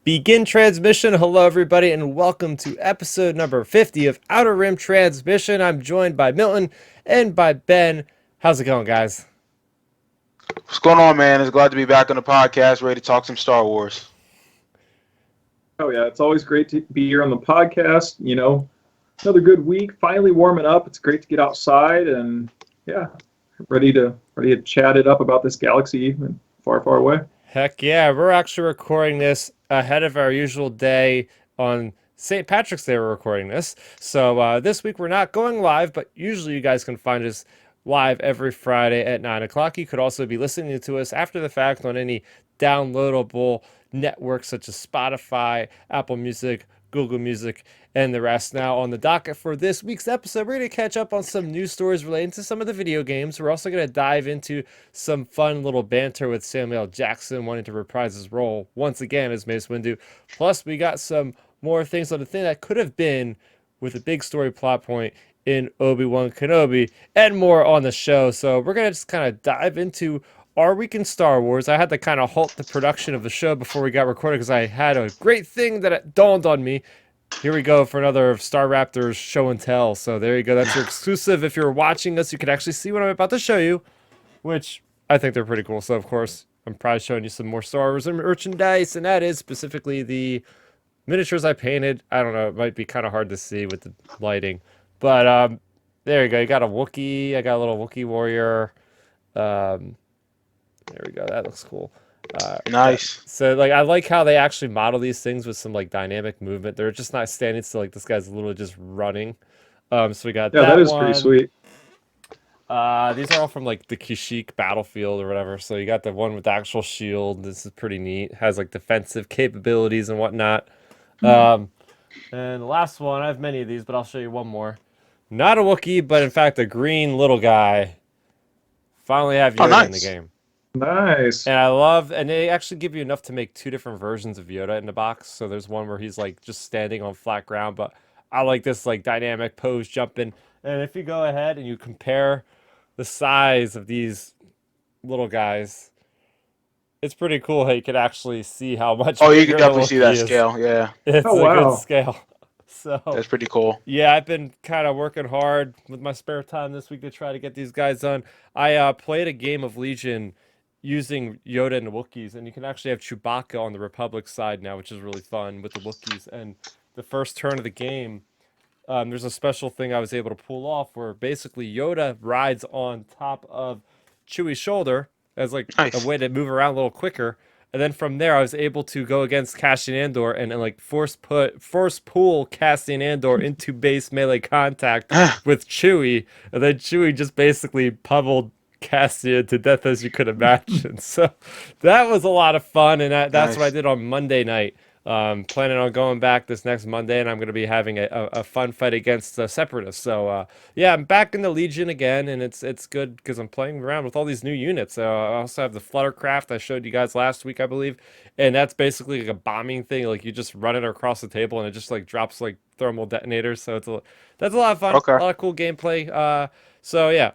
Begin transmission. Hello, everybody, and welcome to episode number 50 of Outer Rim Transmission. I'm joined by Milton and by Ben. How's it going, guys? What's going on, man? It's glad to be back on the podcast, ready to talk some Star Wars. Oh yeah, it's always great to be here on the podcast. Another good week. Finally warming up. It's great to get outside and yeah, ready to chat it up about this galaxy even far, far away. Heck yeah, we're actually recording this ahead of our usual day on St. Patrick's Day. We're recording this. So this week we're not going live, but usually you guys can find us live every Friday at 9 o'clock. You could also be listening to us after the fact on any downloadable networks such as Spotify, Apple Music, Google Music, and the rest. Now, on the docket for this week's episode, we're going to catch up on some news stories relating to some of the video games. We're also going to dive into some fun little banter with Samuel L. Jackson wanting to reprise his role once again as Mace Windu. Plus, we got some more things on the thing that could have been with a big story plot point in Obi-Wan Kenobi and more on the show. So we're going to just kind of dive into our week in Star Wars. I had to kind of halt the production of the show before we got recorded because I had a great thing that it dawned on me. Here we go for another Starrapters show and tell. So there you go. That's your exclusive. If you're watching us, you can actually see what I'm about to show you, which I think they're pretty cool. So, of course, I'm probably showing you some more Star Wars merchandise, and that is specifically the miniatures I painted. I don't know. It might be kind of hard to see with the lighting. But there you go. You got a Wookiee. I got a little Wookiee warrior. Um, there we go. That looks cool. Nice. So like I like how they actually model these things with some like dynamic movement. They're just not standing still. Like this guy's literally just running. So we got Yeah, that that is pretty one. sweet. These are all from like the Kashyyyk battlefield or whatever. So you got the one with the actual shield. This is pretty neat. Has like defensive capabilities and whatnot. Um, and the last one, I have many of these, but I'll show you one more. Not a Wookiee, but in fact a green little guy. Finally have Oh, Yoda in the nice. game. Nice. And I love, and they actually give you enough to make two different versions of Yoda in the box. So there's one where he's like just standing on flat ground, but I like this like dynamic pose jumping. And if you go ahead and you compare the size of these little guys, it's pretty cool how you can actually see how much Oh, you can bigger the definitely see that Wookiee is. scale. Yeah, It's Oh a good wow. scale. So that's pretty cool. yeah, I've been kind of working hard with my spare time this week to try to get these guys done. I played a game of Legion using Yoda and the Wookiees, and you can actually have Chewbacca on the Republic side now, which is really fun with the Wookiees. And the first turn of the game, there's a special thing I was able to pull off where basically Yoda rides on top of Chewie's shoulder as like a Nice. way to move around a little quicker. And then from there, I was able to go against Cassian Andor and like force pull Cassian Andor into base melee contact with Chewie, and then Chewie just basically pummeled Cassian to death as you could imagine. So that was a lot of fun, and that's what I Nice. did on Monday night. Planning on going back this next Monday, and I'm going to be having a fun fight against Separatists. So yeah, I'm back in the Legion again, and it's good because I'm playing around with all these new units. I also have the Fluttercraft I showed you guys last week, I believe, and that's basically like a bombing thing. Like you just run it across the table, and it just like drops like thermal detonators. So that's a lot of fun, Okay. a lot of cool gameplay. So yeah,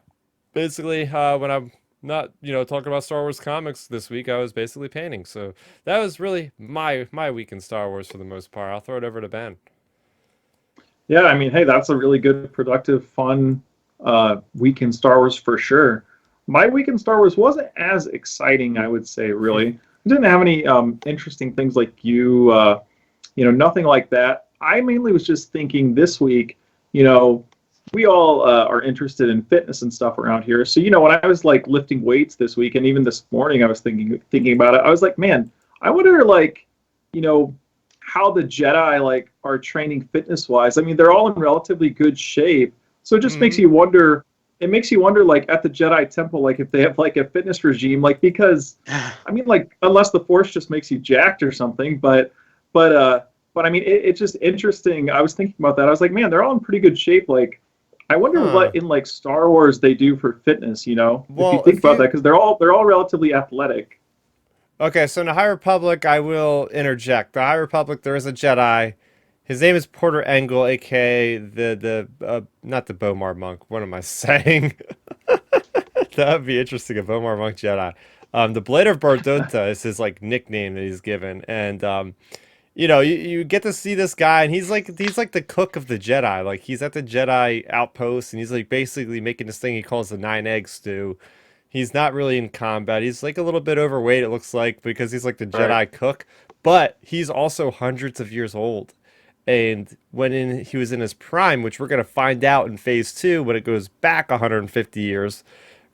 basically when I'm not talking about Star Wars comics this week, I was basically painting. So that was really my week in Star Wars for the most part. I'll throw it over to Ben. Yeah, I mean, hey, that's a really good, productive, fun week in Star Wars for sure. My week in Star Wars wasn't as exciting, I would say, really. I didn't have any interesting things like nothing like that. I mainly was just thinking this week, you know, we all are interested in fitness and stuff around here. So, when I was like lifting weights this week, and even this morning, I was thinking about it. I was like, man, I wonder like, you know, how the Jedi like are training fitness wise. I mean, they're all in relatively good shape. So it just makes Mm-hmm. you wonder. It makes you wonder, like at the Jedi Temple, like if they have like a fitness regime, like because, I mean, like unless the Force just makes you jacked or something, but I mean, it's just interesting. I was thinking about that. I was like, man, they're all in pretty good shape. Like, I wonder Huh. what in like Star Wars they do for fitness. If you Well, think about that, because they're all relatively athletic. okay, so in the High Republic, I will interject. The High Republic, there is a Jedi. His name is Porter Engle, aka the not the Bomar monk. What am I saying? That would be interesting. A Bomar monk Jedi. The Blade of Bardot is his like nickname that he's given, and you get to see this guy, and he's like the cook of the Jedi. Like he's at the Jedi outpost, and he's like basically making this thing he calls the 9 egg stew. He's not really in combat. He's like a little bit overweight, it looks like, because he's like the Right. Jedi cook. But he's also hundreds of years old. And he was in his prime, which we're gonna find out in Phase 2 when it goes back 150 years,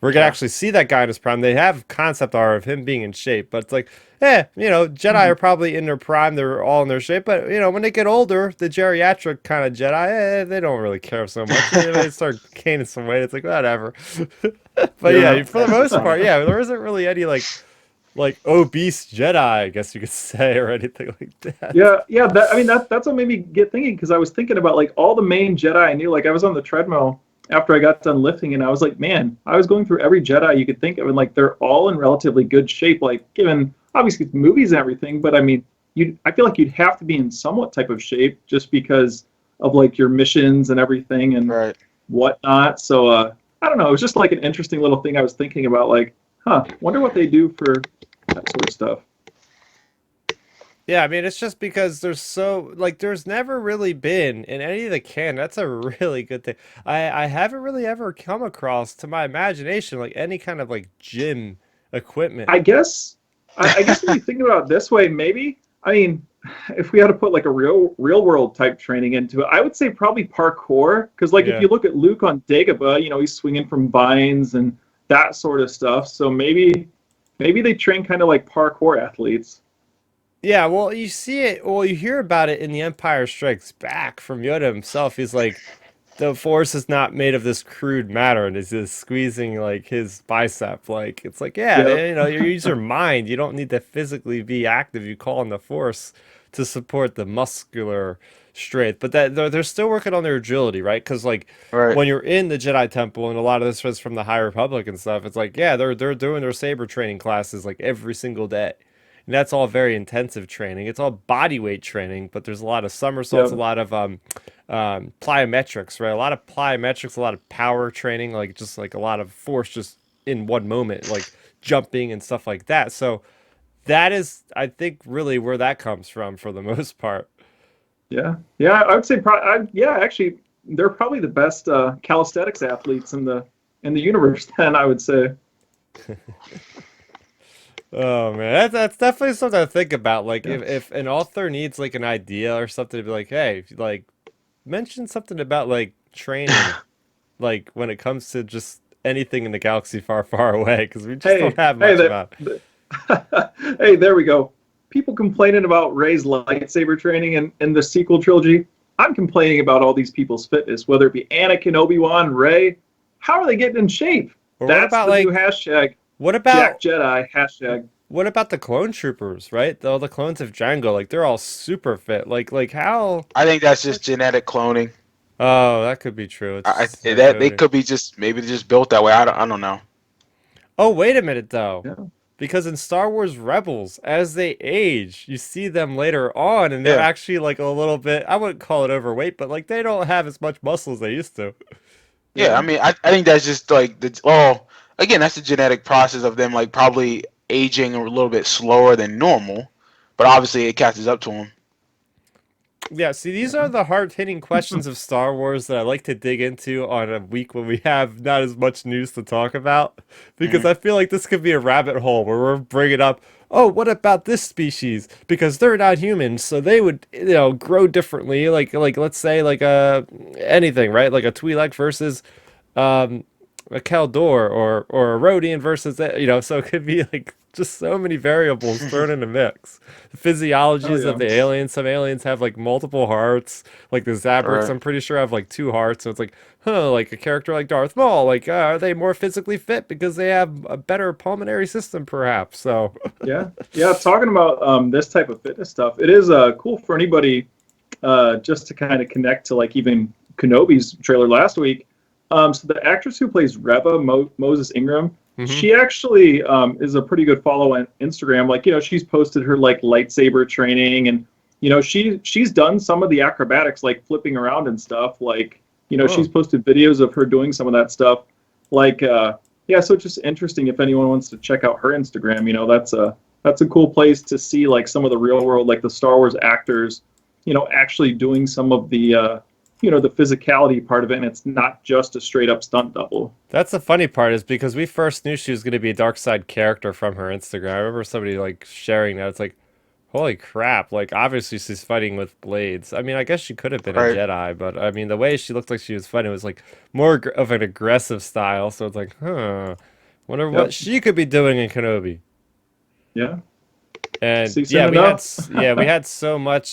we're gonna Yeah. actually see that guy in his prime. They have concept art of him being in shape, but it's like, Jedi are probably in their prime. They're all in their shape, but when they get older, the geriatric kind of Jedi, they don't really care so much. They start gaining some weight. It's like whatever. But Yeah. for the most part, there isn't really any like obese Jedi, I guess you could say, or anything like that. Yeah. That's what made me get thinking, because I was thinking about like all the main Jedi I knew. Like I was on the treadmill after I got done lifting, and I was like, man, I was going through every Jedi you could think of, and like they're all in relatively good shape. Like given obviously movies and everything, but I mean, I feel like you'd have to be in somewhat type of shape just because of like your missions and everything and Right. whatnot. So I don't know. It was just like an interesting little thing I was thinking about. Like, wonder what they do for that sort of stuff. Yeah, I mean, it's just because there's never really been in any of the canon. That's a really good thing. I haven't really ever come across, to my imagination, like any kind of like gym equipment. I guess when you think about it this way, maybe, I mean, if we had to put like a real world type training into it, I would say probably parkour, because like Yeah. if you look at Luke on Dagobah, he's swinging from vines and that sort of stuff. So maybe they train kind of like parkour athletes. Yeah, well, you see it, well, you hear about it in The Empire Strikes Back from Yoda himself. He's like, the Force is not made of this crude matter, and is just squeezing like his bicep. Like it's like, yeah, Yep. you use your mind. You don't need to physically be active. You call on the Force to support the muscular strength. But that they're still working on their agility, right? Because like Right. when you're in the Jedi Temple, and a lot of this was from the High Republic and stuff, it's like, yeah, they're doing their saber training classes like every single day. And that's all very intensive training. It's all body weight training, but there's a lot of somersaults, a Yep. lot of plyometrics, right? A lot of plyometrics, a lot of power training, like just like a lot of force just in one moment, like jumping and stuff like that. So that is, I think, really where that comes from for the most part. Yeah. I would say yeah, actually, they're probably the best calisthenics athletes in the universe. Then I would say. Oh man, that's definitely something to think about. Like Yeah. if an author needs like an idea or something to be like, hey, like mention something about like training, like when it comes to just anything in the galaxy far, far away, because we just don't Hey, have hey, much about. hey, there we go. People complaining about Rey's lightsaber training in the sequel trilogy. I'm complaining about all these people's fitness, whether it be Anakin, Obi-Wan, Rey. How are they getting in shape? Or what That's about the new like hashtag. what Jack about Jedi hashtag. what about the clone troopers, right? All the clones of Django, like they're all super fit. Like how? I think that's just genetic cloning. Oh, that could be true. It's so That they could be. could be just maybe they're just built that way. I don't know. Oh, wait a minute though. Yeah. Because in Star Wars Rebels, as they age, you see them later on, and they're Yeah. actually like a little bit, I wouldn't call it overweight, but like they don't have as much muscle as they used to. Yeah, I Yeah. mean, I think that's just like again, that's the genetic process of them like probably aging a little bit slower than normal, but obviously it catches up to them. Yeah, see, these are Yeah. the hard-hitting questions of Star Wars that I like to dig into on a week when we have not as much news to talk about, because Hmm. I feel like this could be a rabbit hole where we're bringing up, oh, what about this species? Because they're not humans, so they would, grow differently. Like let's say like anything, right? Like a Twi'lek versus um, a Caldor or a Rhodian versus that, so it could be like just so many variables thrown in the mix. The Oh physiologies of yeah. the aliens, some aliens have like multiple hearts, like the Zabrix, Right. I'm pretty sure have like two hearts. So it's like, like a character like Darth Maul, like are they more physically fit because they have a better pulmonary system, perhaps? So Yeah. Talking about this type of fitness stuff, it is cool for anybody just to kind of connect to like even Kenobi's trailer last week. So the actress who plays Reva, Moses Ingram, hmm she actually is a pretty good follow on Instagram. Like, she's posted her like lightsaber training, and she's done some of the acrobatics, like flipping around and stuff. Like, she's oh, posted videos of her doing some of that stuff. Like, yeah, so it's just interesting if anyone wants to check out her Instagram. that's a cool place to see like some of the real world, like the Star Wars actors, actually doing some of the the physicality part of it, and it's not just a straight up stunt double. That's the funny part is because we first knew she was going to be a dark side character from her Instagram. I remember somebody like sharing that. It's like, holy crap! Like obviously she's fighting with blades. I mean, I guess she could have been a Right. Jedi, but I mean the way she looked like she was fighting was like more of an aggressive style. So it's like, wonder what Yep. she could be doing in Kenobi. Yeah. And See yeah, soon enough. we had so much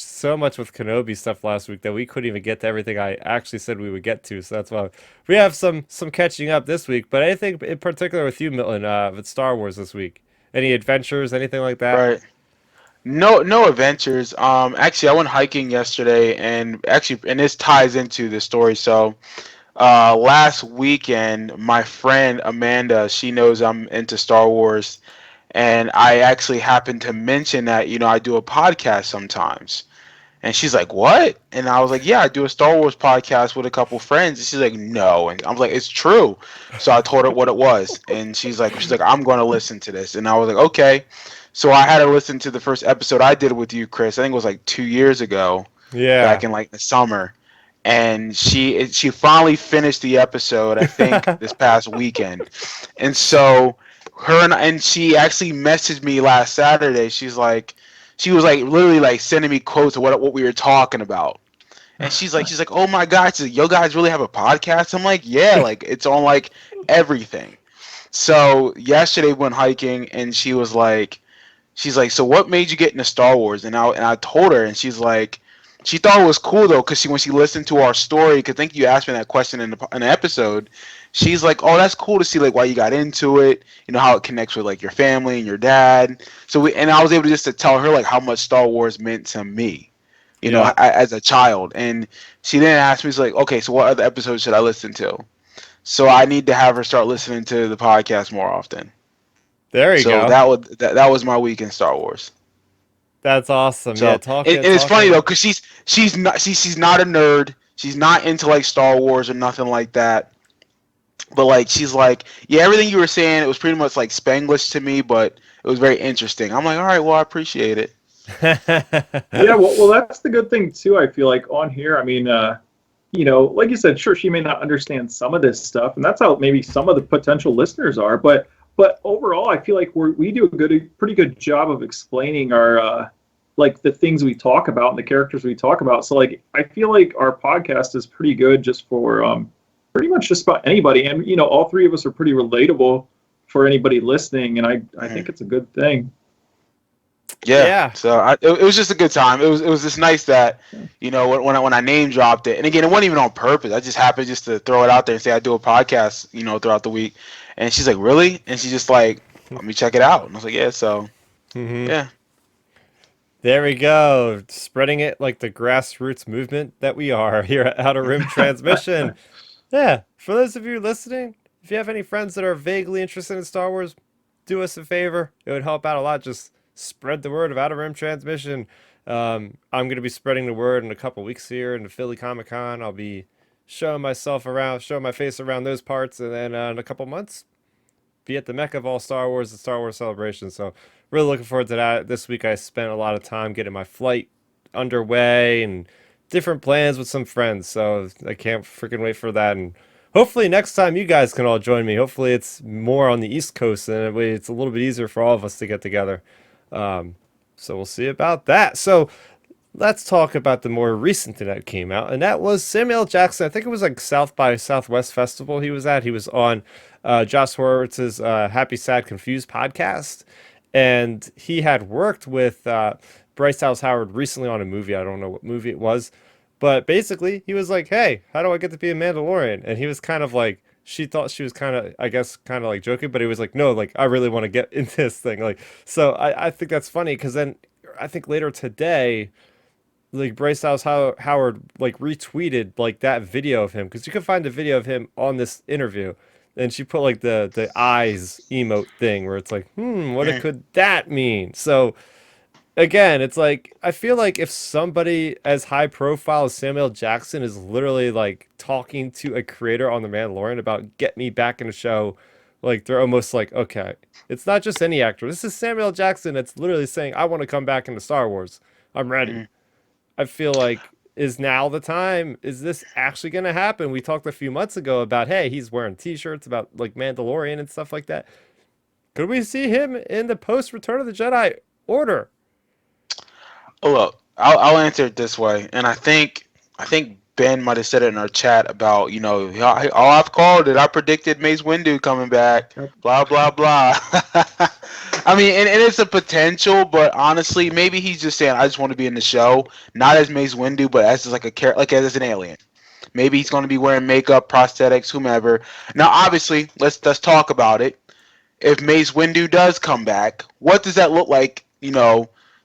with Kenobi stuff last week that we couldn't even get to everything I actually said we would get to. So that's why we have some catching up this week. But anything in particular with you, Milton, with Star Wars this week? Any adventures, anything like that? Right. No adventures. Actually, I went hiking yesterday, and this ties into the story. So, last weekend, my friend Amanda, she knows I'm into Star Wars, and I actually happened to mention that I do a podcast sometimes. And she's like, "What?" And I was like, "Yeah, I do a Star Wars podcast with a couple friends." And she's like, "No." And I was like, "It's true." So I told her what it was, and she's like, "I'm going to listen to this." And I was like, "Okay." So I had to listen to the first episode I did with you, Chris. I think it was like 2 years ago, back Yeah. in like the summer. And she finally finished the episode, I think, this past weekend. And so and she actually messaged me last Saturday. She was like literally like sending me quotes of what we were talking about. And she's like, "Oh my God." She's like, "Yo guys really have a podcast?" I'm like, "Yeah, like it's on like everything." So yesterday we went hiking, and she's like, "So what made you get into Star Wars?" And I told her, and she thought it was cool though, because when she listened to our story, because I think you asked me that question in the episode, she's like, "Oh, that's cool to see like why you got into it, how it connects with like your family and your dad." And I was able just to tell her like how much Star Wars meant to me, Yeah. as a child. And she then asked me, she's like, "Okay, so what other episodes should I listen to?" So I need to have her start listening to the podcast more often. There you So go. that was my week in Star Wars. That's awesome. Yeah, So and it's funny talking. though, because she's not a nerd. She's not into like Star Wars or nothing like that. But like she's like, "Yeah, everything you were saying, it was pretty much like Spanglish to me, but it was very interesting." I'm like, "All right, well, I appreciate it." Yeah, well, that's the good thing too. I feel like on here, I mean, like you said, sure, she may not understand some of this stuff, and that's how maybe some of the potential listeners are. But overall, I feel like we do pretty good job of explaining our like the things we talk about and the characters we talk about. So like, I feel like our podcast is pretty good just for pretty much just about anybody, and all three of us are pretty relatable for anybody listening, and I think it's a good thing. Yeah. Yeah. So it was just a good time. It was just nice that when I name dropped it, and again, it wasn't even on purpose. I just happened just to throw it out there and say I do a podcast, throughout the week. And she's like, "Really?" And she's just like, "Let me check it out." And I was like, "Yeah." So Hmm. yeah. There we go. Spreading it like the grassroots movement that we are here at Outer Rim Transmission. Yeah, for those of you listening, if you have any friends that are vaguely interested in Star Wars, do us a favor. It would help out a lot. Just spread the word of Outer Rim Transmission. I'm going to be spreading the word in a couple weeks here in the Philly Comic Con. I'll be showing myself around, showing my face around those parts, and then in a couple months, be at the Mecca of all Star Wars, the Star Wars Celebration. So, really looking forward to that. This week, I spent a lot of time getting my flight underway and different plans with some friends. So, I can't freaking wait for that. And hopefully, next time you guys can all join me. Hopefully, it's more on the East Coast, and that way it's a little bit easier for all of us to get together. Um, so, we'll see about that. So, let's talk about the more recent thing that came out, and that was Samuel L. Jackson. I think it was like South by Southwest Festival he was at. He was on Josh Horowitz's Happy, Sad, Confused podcast, and he had worked with Bryce Dallas Howard recently on a movie. I don't know what movie it was, but basically he was like, "Hey, how do I get to be a Mandalorian?" And he was kind of like, she thought she was kind of, I guess, kind of like joking, but he was like, "No, like I really want to get in this thing." Like, so I think that's funny because then I think later today like Bryce Dallas Howard like retweeted like that video of him because you can find a video of him on this interview, and she put like the eyes emote thing where it's like, what Mhm. could that mean? So again, it's like I feel like if somebody as high profile as Samuel Jackson is literally like talking to a creator on The Mandalorian about get me back in the show, Like they're almost like, okay, it's not just any actor. This is Samuel L. Jackson that's literally saying, I want to come back into Star Wars. I'm ready. Mm. I feel like is now the time? Is this actually going to happen? We talked a few months ago about, hey, he's wearing T-shirts about like Mandalorian and stuff like that. Could we see him in the post Return of the Jedi order? Oh, look, I'll answer it this way, and I think Ben might have said it in our chat about all I've called it. I predicted Mace Windu coming back. Yep. Blah blah blah. I mean, and it's a potential, but honestly, maybe he's just saying I just want to be in the show, not as Mace Windu, but as just like a character, like as an alien. Maybe he's going to be wearing makeup, prosthetics, whomever. Now, obviously, let's talk about it. If Mace Windu does come back, what does that look like?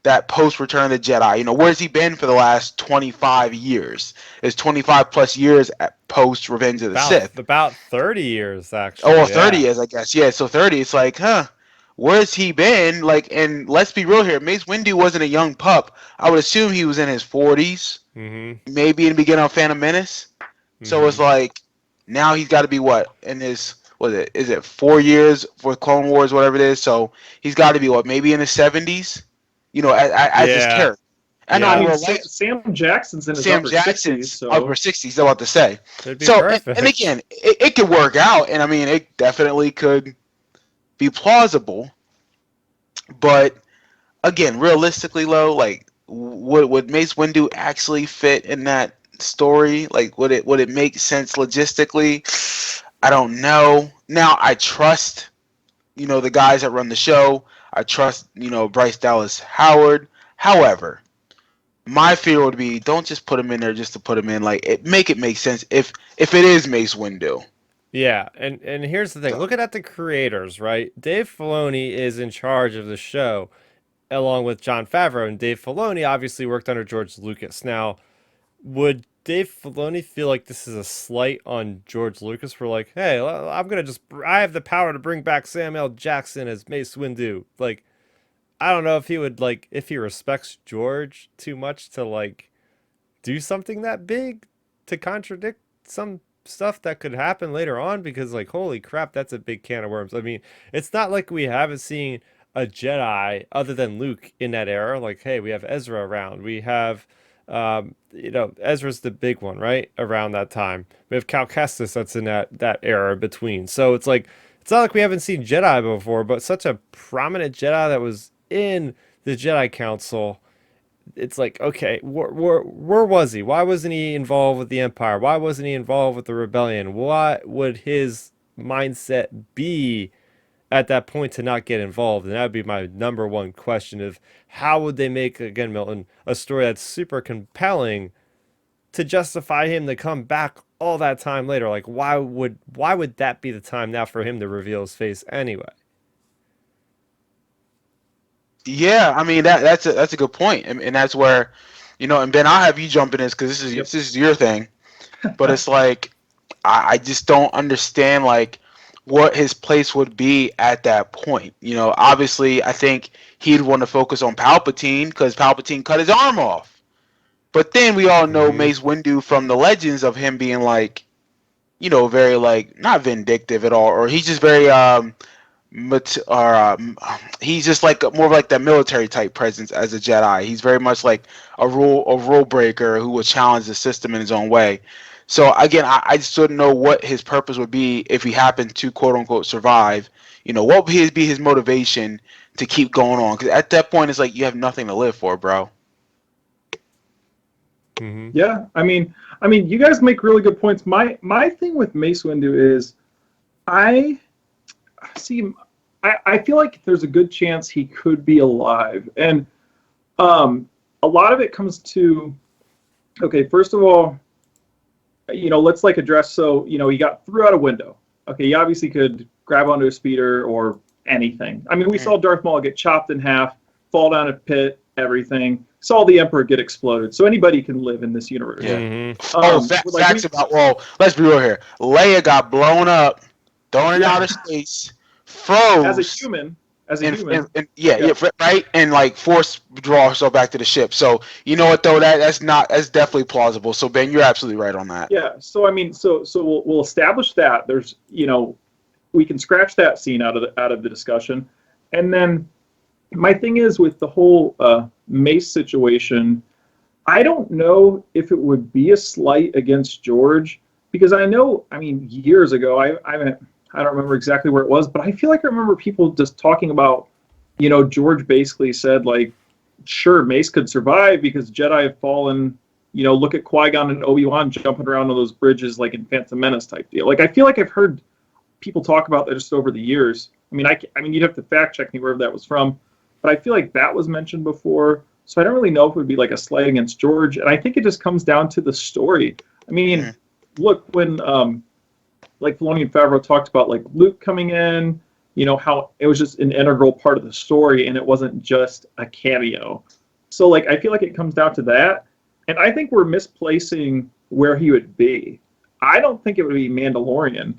That post Return of the Jedi. Where's he been for the last 25 years? It's 25 plus years at post Revenge of the Sith. About 30 years, actually. Oh, 30 years, I guess. Yeah, so 30. It's like, where's he been? Like, and let's be real here. Mace Windu wasn't a young pup. I would assume he was in his 40s, maybe in the beginning of Phantom Menace. So it's like, now he's got to be what? In his, is it 4 years for Clone Wars, whatever it is? So he's got to be what? Maybe in his 70s? As his character. And I mean, Sam Jackson's in his upper 60s. So. Upper 60s, I'm about to say. It'd be so, perfect. and again, it could work out, and I mean, it definitely could be plausible. But again, realistically, though, like, would Mace Windu actually fit in that story? Like, would it make sense logistically? I don't know. Now, I trust, the guys that run the show. I trust, Bryce Dallas Howard. However, my fear would be don't just put him in there just to put him in. Like, make it make sense if it is Mace Windu. Yeah, and here's the thing. Looking at the creators, right? Dave Filoni is in charge of the show, along with Jon Favreau. And Dave Filoni obviously worked under George Lucas. Now, would Dave Filoni feel like this is a slight on George Lucas for like, hey, I have the power to bring back Samuel Jackson as Mace Windu. Like, I don't know if he would if he respects George too much to like do something that big to contradict some stuff that could happen later on, because like, holy crap, that's a big can of worms. I mean, it's not like we haven't seen a Jedi other than Luke in that era. Like, hey, we have Ezra around. We have Ezra's the big one, right? Around that time. We have Cal Kestis that's in that era between. So it's like, it's not like we haven't seen Jedi before, but such a prominent Jedi that was in the Jedi Council. It's like, okay, where was he? Why wasn't he involved with the Empire? Why wasn't he involved with the Rebellion? What would his mindset be at that point to not get involved? And that would be my number one question of how would they make, again, Milton, a story that's super compelling to justify him to come back all that time later? Like, why would that be the time now for him to reveal his face anyway? Yeah, I mean that's a good point, and that's where, and Ben, I'll have you jump in this because this is your thing, but it's like I just don't understand like what his place would be at that point. Obviously I think he'd want to focus on Palpatine because Palpatine cut his arm off, but then we all know Mace Windu from the legends of him being like, very like not vindictive at all, or he's just very he's just like more of like that military type presence as a Jedi. He's very much like a rule breaker who will challenge the system in his own way. So again, I just don't know what his purpose would be if he happened to quote unquote survive. What would be his motivation to keep going on? Because at that point, it's like you have nothing to live for, bro. Mm-hmm. Yeah, I mean, you guys make really good points. My thing with Mace Windu is, I feel like there's a good chance he could be alive, and a lot of it comes to, okay, first of all, let's like address, so he got threw out a window. Okay, he obviously could grab onto a speeder or anything. I mean, we saw Darth Maul get chopped in half, fall down a pit, everything. Saw the Emperor get exploded. So anybody can live in this universe. Yeah. Mm-hmm. Facts about, well, let's be real here. Leia got blown up, thrown in outer space, froze. As a human. Right? And like force draw herself back to the ship. So you know what though, that's definitely plausible. So Ben, you're absolutely right on that. Yeah. So I mean, so we'll establish that there's we can scratch that scene out of the discussion. And then my thing is with the whole Mace situation, I don't know if it would be a slight against George because I know, I mean, years ago, I don't remember exactly where it was, but I feel like I remember people just talking about, George basically said like, sure, Mace could survive because Jedi have fallen. Look at Qui-Gon and Obi-Wan jumping around on those bridges like in Phantom Menace type deal. Like I feel like I've heard people talk about that just over the years. I mean, you'd have to fact check me wherever that was from, but I feel like that was mentioned before. So I don't really know if it would be like a slight against George, and I think it just comes down to the story. I mean, look when like Filoni and Favreau talked about like Luke coming in, how it was just an integral part of the story and it wasn't just a cameo. So like I feel like it comes down to that, and I think we're misplacing where he would be. I don't think it would be Mandalorian.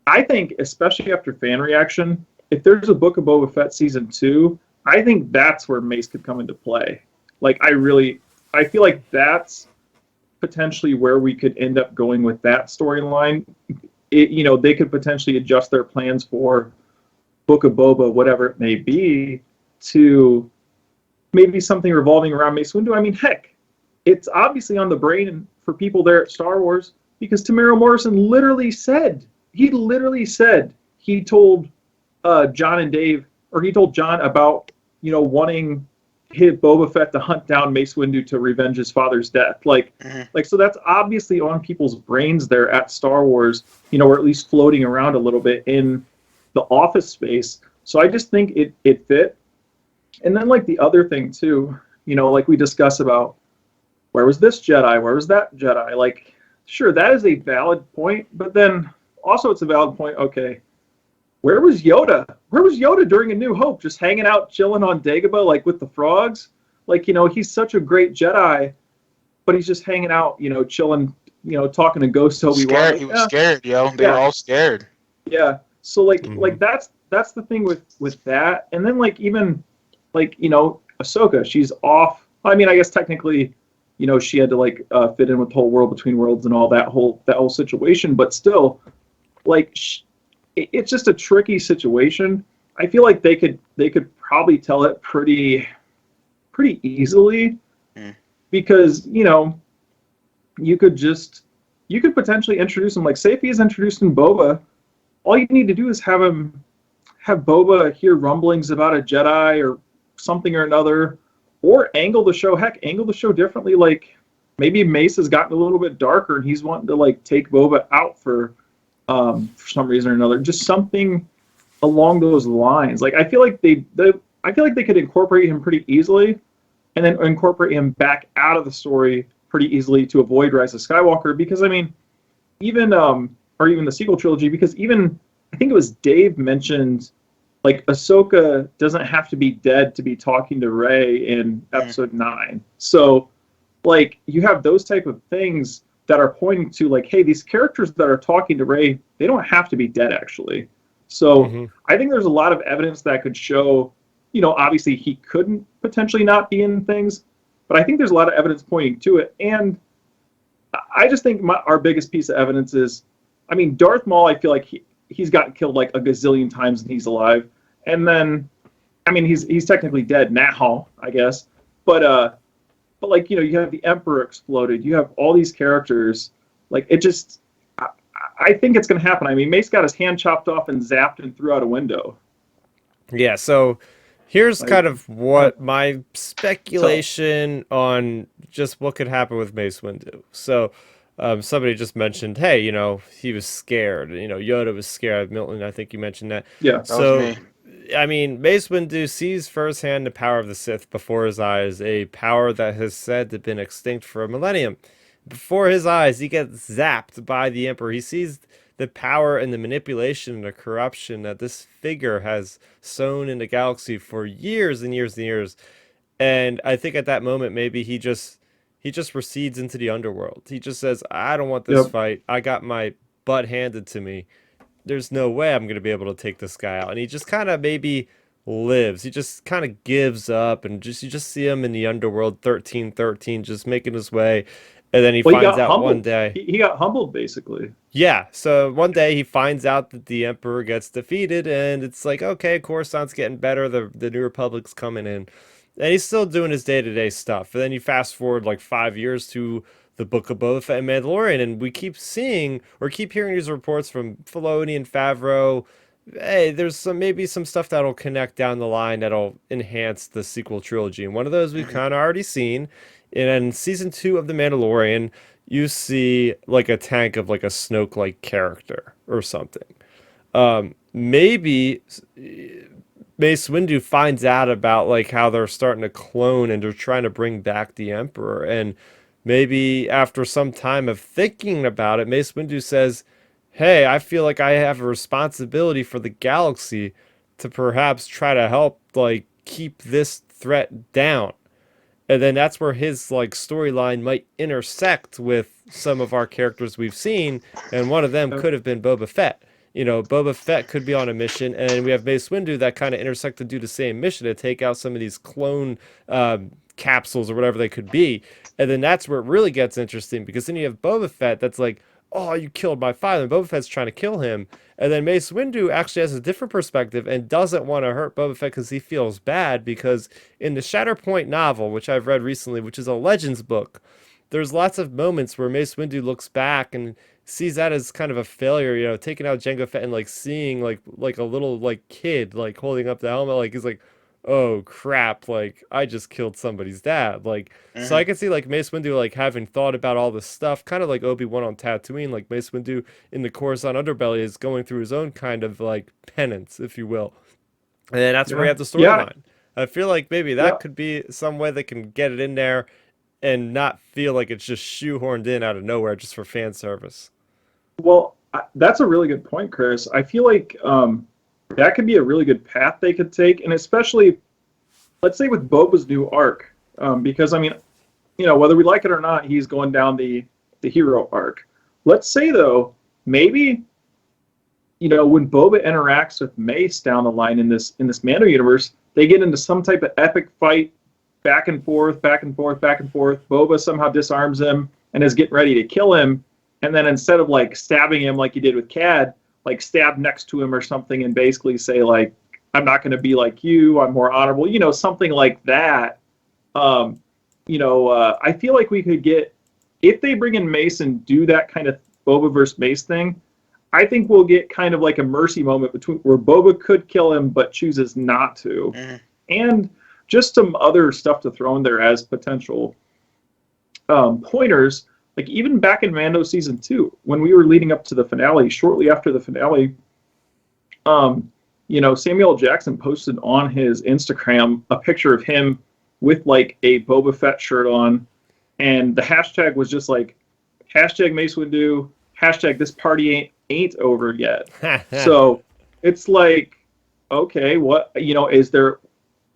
I think, especially after fan reaction, if there's a Book of Boba Fett season 2, I think that's where Mace could come into play. Like I feel like that's potentially where we could end up going with that storyline. They could potentially adjust their plans for Book of Boba, whatever it may be, to maybe something revolving around Mace Windu. I mean, heck, it's obviously on the brain for people there at Star Wars because Tamara Morrison literally said he told John and Dave, or he told John about wanting hit Boba Fett to hunt down Mace Windu to revenge his father's death. Like so that's obviously on people's brains there at Star Wars, or at least floating around a little bit in the office space. So I just think it fit. And then like the other thing too, like we discuss about where was this Jedi? Where was that Jedi? Like, sure, that is a valid point, but then also it's a valid point, okay, where was Yoda? Where was Yoda during A New Hope? Just hanging out, chilling on Dagobah, like with the frogs? Like, he's such a great Jedi, but he's just hanging out, chilling, talking to Ghost Obi-Wan. Scared. He was scared, yo. They were all scared. Yeah. So like that's the thing with that. And then like even like, Ahsoka, she's off. I mean, I guess technically, she had to like fit in with the whole World Between Worlds and all that whole situation, but still, like it's just a tricky situation. I feel like they could probably tell it pretty easily because you could potentially introduce him, like say if he's introduced in Boba, all you need to do is have Boba hear rumblings about a Jedi or something or another, or angle the show differently. Like maybe Mace has gotten a little bit darker and he's wanting to like take Boba out for some reason or another. Just something along those lines. Like I feel like they could incorporate him pretty easily, and then incorporate him back out of the story pretty easily to avoid Rise of Skywalker. Because I mean, even the sequel trilogy. Because even I think it was Dave mentioned, like Ahsoka doesn't have to be dead to be talking to Rey in Episode 9. So, like you have those type of things that are pointing to like, hey, these characters that are talking to Rey, they don't have to be dead actually. So I think there's a lot of evidence that could show, obviously he couldn't potentially not be in things, but I think there's a lot of evidence pointing to it. And I just think our biggest piece of evidence is, I mean, Darth Maul, I feel like he's gotten killed like a gazillion times and he's alive. And then, I mean, he's technically dead now, I guess. But like, you have the Emperor exploded. You have all these characters. Like, it just, I think it's going to happen. I mean, Mace got his hand chopped off and zapped and threw out a window. Yeah, so here's kind of what my speculation on just what could happen with Mace Windu. So somebody just mentioned, hey, he was scared. Yoda was scared. Milton, I think you mentioned that. Yeah, that was me. I mean, Mace Windu sees firsthand the power of the Sith before his eyes, a power that has said to have been extinct for a millennium. Before his eyes, he gets zapped by the Emperor. He sees the power and the manipulation and the corruption that this figure has sown in the galaxy for years and years and years. And I think at that moment, maybe he just recedes into the underworld. He just says, I don't want this fight. I got my butt handed to me. There's no way I'm going to be able to take this guy out. And he just kind of maybe lives. He just kind of gives up, and you just see him in the underworld 1313 just making his way. And then he Well, he finds got out one humbled. day. He got humbled, basically. Yeah, so one day he finds out that the Emperor gets defeated, and it's like, okay, Coruscant's getting better, the New Republic's coming in. And he's still doing his day-to-day stuff. And then you fast forward like 5 years to the Book of Boba Fett and Mandalorian, and we keep seeing or keep hearing these reports from Filoni and Favreau. Hey, there's maybe some stuff that'll connect down the line that'll enhance the sequel trilogy. And one of those we've Mhm. kind of already seen. And in season 2 of The Mandalorian, you see like a tank of like a Snoke-like character or something. Maybe Mace Windu finds out about like how they're starting to clone and they're trying to bring back the Emperor, and maybe after some time of thinking about it, Mace Windu says, "Hey, I feel like I have a responsibility for the galaxy to perhaps try to help like keep this threat down." And then that's where his like storyline might intersect with some of our characters we've seen, and one of them Uh, could have been Boba Fett. You know, Boba Fett could be on a mission, and we have Mace Windu that kind of intersect to do the same mission to take out some of these clone capsules or whatever they could be. And then that's where it really gets interesting, because then you have Boba Fett that's like, "Oh, you killed my father." And Boba Fett's trying to kill him, and then Mace Windu actually has a different perspective and doesn't want to hurt Boba Fett because he feels bad, because in the Shatterpoint novel, which I've read recently, which is a Legends book, there's lots of moments where Mace Windu looks back and sees that as kind of a failure, you know, taking out Jango Fett and like seeing like a little like kid like holding up the helmet, like he's like, "Oh crap, like I just killed somebody's dad." Like, so I Mhm. can see like Mace Windu like having thought about all this stuff, kind of like Obi-Wan on Tatooine. Like Mace Windu in the Coruscant underbelly is going through his own kind of like penance, if you will. And then that's where we yeah, have the yeah, storyline. I feel like maybe yeah. that could be some way they can get it in there and not feel like it's just shoehorned in out of nowhere just for fan service. Well, that's a really good point, Chris. I feel like that could be a really good path they could take, and especially, let's say with Boba's new arc, because I mean, whether we like it or not, he's going down the hero arc. Let's say though, maybe when Boba interacts with Mace down the line in this Mando universe, they get into some type of epic fight, back and forth, back and forth, back and forth. Boba somehow disarms him and is getting ready to kill him, and then instead of like stabbing him like he did with Cad, like stab next to him or something, and basically say like, "I'm not going to be like you. I'm more honorable." Something like that. I feel like we could get, if they bring in Mace and do that kind of Boba versus Mace thing. I think we'll get kind of like a mercy moment between where Boba could kill him but chooses not to, Mhm. and just some other stuff to throw in there as potential pointers. Like even back in Mando season 2, when we were leading up to the finale, shortly after the finale, Samuel L. Jackson posted on his Instagram a picture of him with like a Boba Fett shirt on, and the hashtag was just like hashtag Mace Windu, hashtag this party ain't over yet. So it's like, okay, what is there?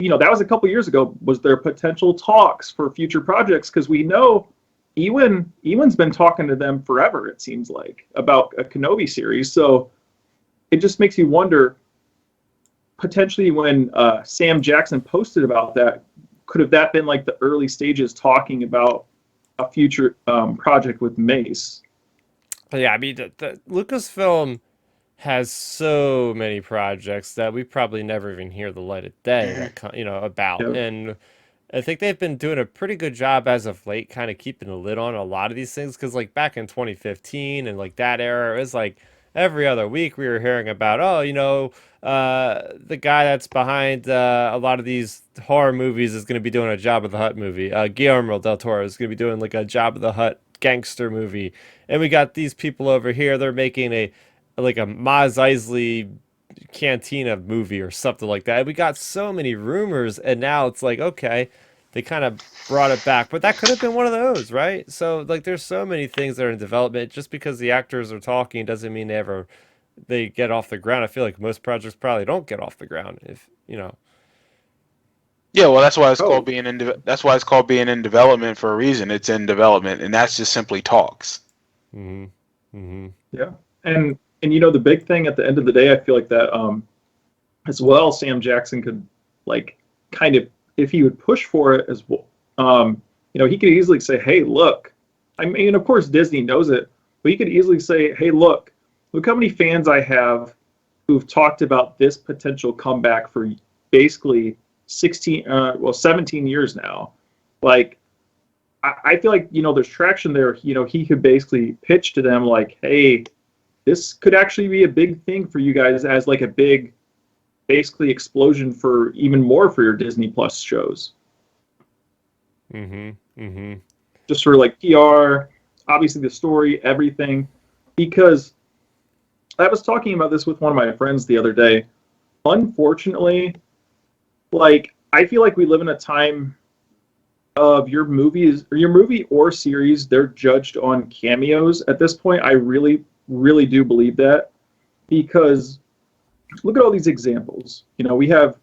That was a couple years ago. Was there potential talks for future projects? Because we know Ewan's been talking to them forever. It seems like about a Kenobi series. So it just makes you wonder. Potentially, when Sam Jackson posted about that, could have that been like the early stages talking about a future project with Mace? Yeah, I mean, the Lucasfilm has so many projects that we probably never even hear the light of day Mhm. about. Yeah. And I think they've been doing a pretty good job as of late, kind of keeping a lid on a lot of these things. Because like back in 2015 and like that era, it was like every other week we were hearing about, oh, the guy that's behind a lot of these horror movies is going to be doing a Job of the Hutt movie. Guillermo del Toro is going to be doing like a Job of the Hutt gangster movie. And we got these people over here, they're making a like a Maz Eisley Cantina movie or something like that. We got so many rumors, and now it's like, okay, they kind of brought it back, but that could have been one of those, right? So like, there's so many things that are in development. Just because the actors are talking doesn't mean they get off the ground. I feel like most projects probably don't get off the ground if you know. Yeah, well, that's why it's called Oh, being that's why it's called being in development for a reason. It's in development, and that's just simply talks. Mm-hmm. Mm-hmm. yeah. And the big thing at the end of the day, I feel like that as well, Sam Jackson could like kind of, if he would push for it as well, he could easily say, "Hey, look, I mean, of course, Disney knows it, but you could easily say, hey, look how many fans I have who've talked about this potential comeback for basically 17 years now. Like, I feel like, there's traction there. He could basically pitch to them like, hey, this could actually be a big thing for you guys as like a big, basically explosion for even more for your Disney Plus shows. Just for like PR, obviously the story, everything. Because I was talking about this with one of my friends the other day. Unfortunately, like, I feel like we live in a time of your movie or series, they're judged on cameos at this point. I really, really do believe that, because look at all these examples. We have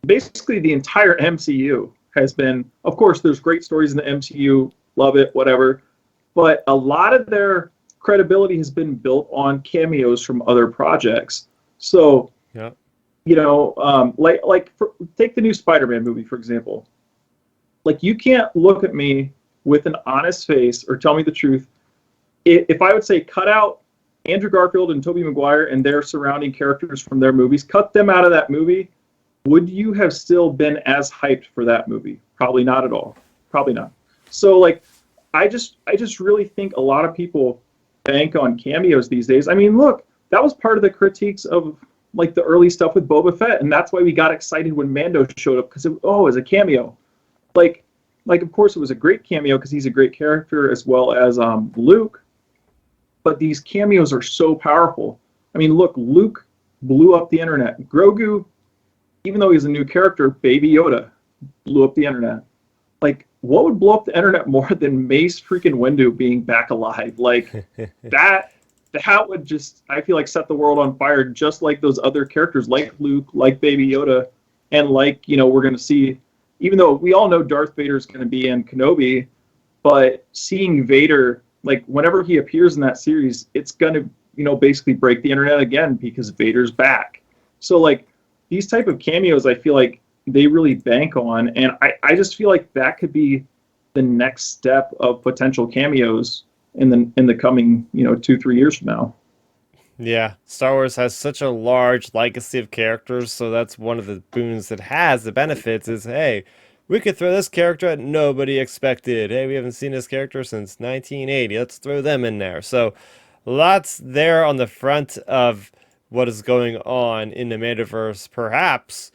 basically the entire MCU has been, of course, there's great stories in the MCU, love it, whatever, but a lot of their credibility has been built on cameos from other projects. So, yeah, take the new Spider-Man movie, for example. Like, you can't look at me with an honest face or tell me the truth. If I would say cut out Andrew Garfield and Tobey Maguire and their surrounding characters from their movies, cut them out of that movie, would you have still been as hyped for that movie? Probably not at all. Probably not. So, like, I just really think a lot of people bank on cameos these days. I mean, look, that was part of the critiques of like the early stuff with Boba Fett, and that's why we got excited when Mando showed up, because it was a cameo. Like of course it was a great cameo because he's a great character, as well as Luke. But these cameos are so powerful. I mean, look, Luke blew up the internet. Grogu, even though he's a new character, Baby Yoda blew up the internet. Like, what would blow up the internet more than Mace freaking Windu being back alive? Like, that would just, I feel like, set the world on fire, just like those other characters, like Luke, like Baby Yoda, and like, we're going to see, even though we all know Darth Vader is going to be in Kenobi, but seeing Vader, like, whenever he appears in that series, it's going to, basically break the internet again, because Vader's back. So, like, these type of cameos, I feel like they really bank on, and I just feel like that could be the next step of potential cameos in the coming 2-3 years from now. Yeah, Star Wars has such a large legacy of characters, so that's one of the boons it has. The benefits is, hey, we could throw this character that nobody expected. Hey, we haven't seen this character since 1980. Let's throw them in there. So lots there on the front of what is going on in the Mandoverse. Perhaps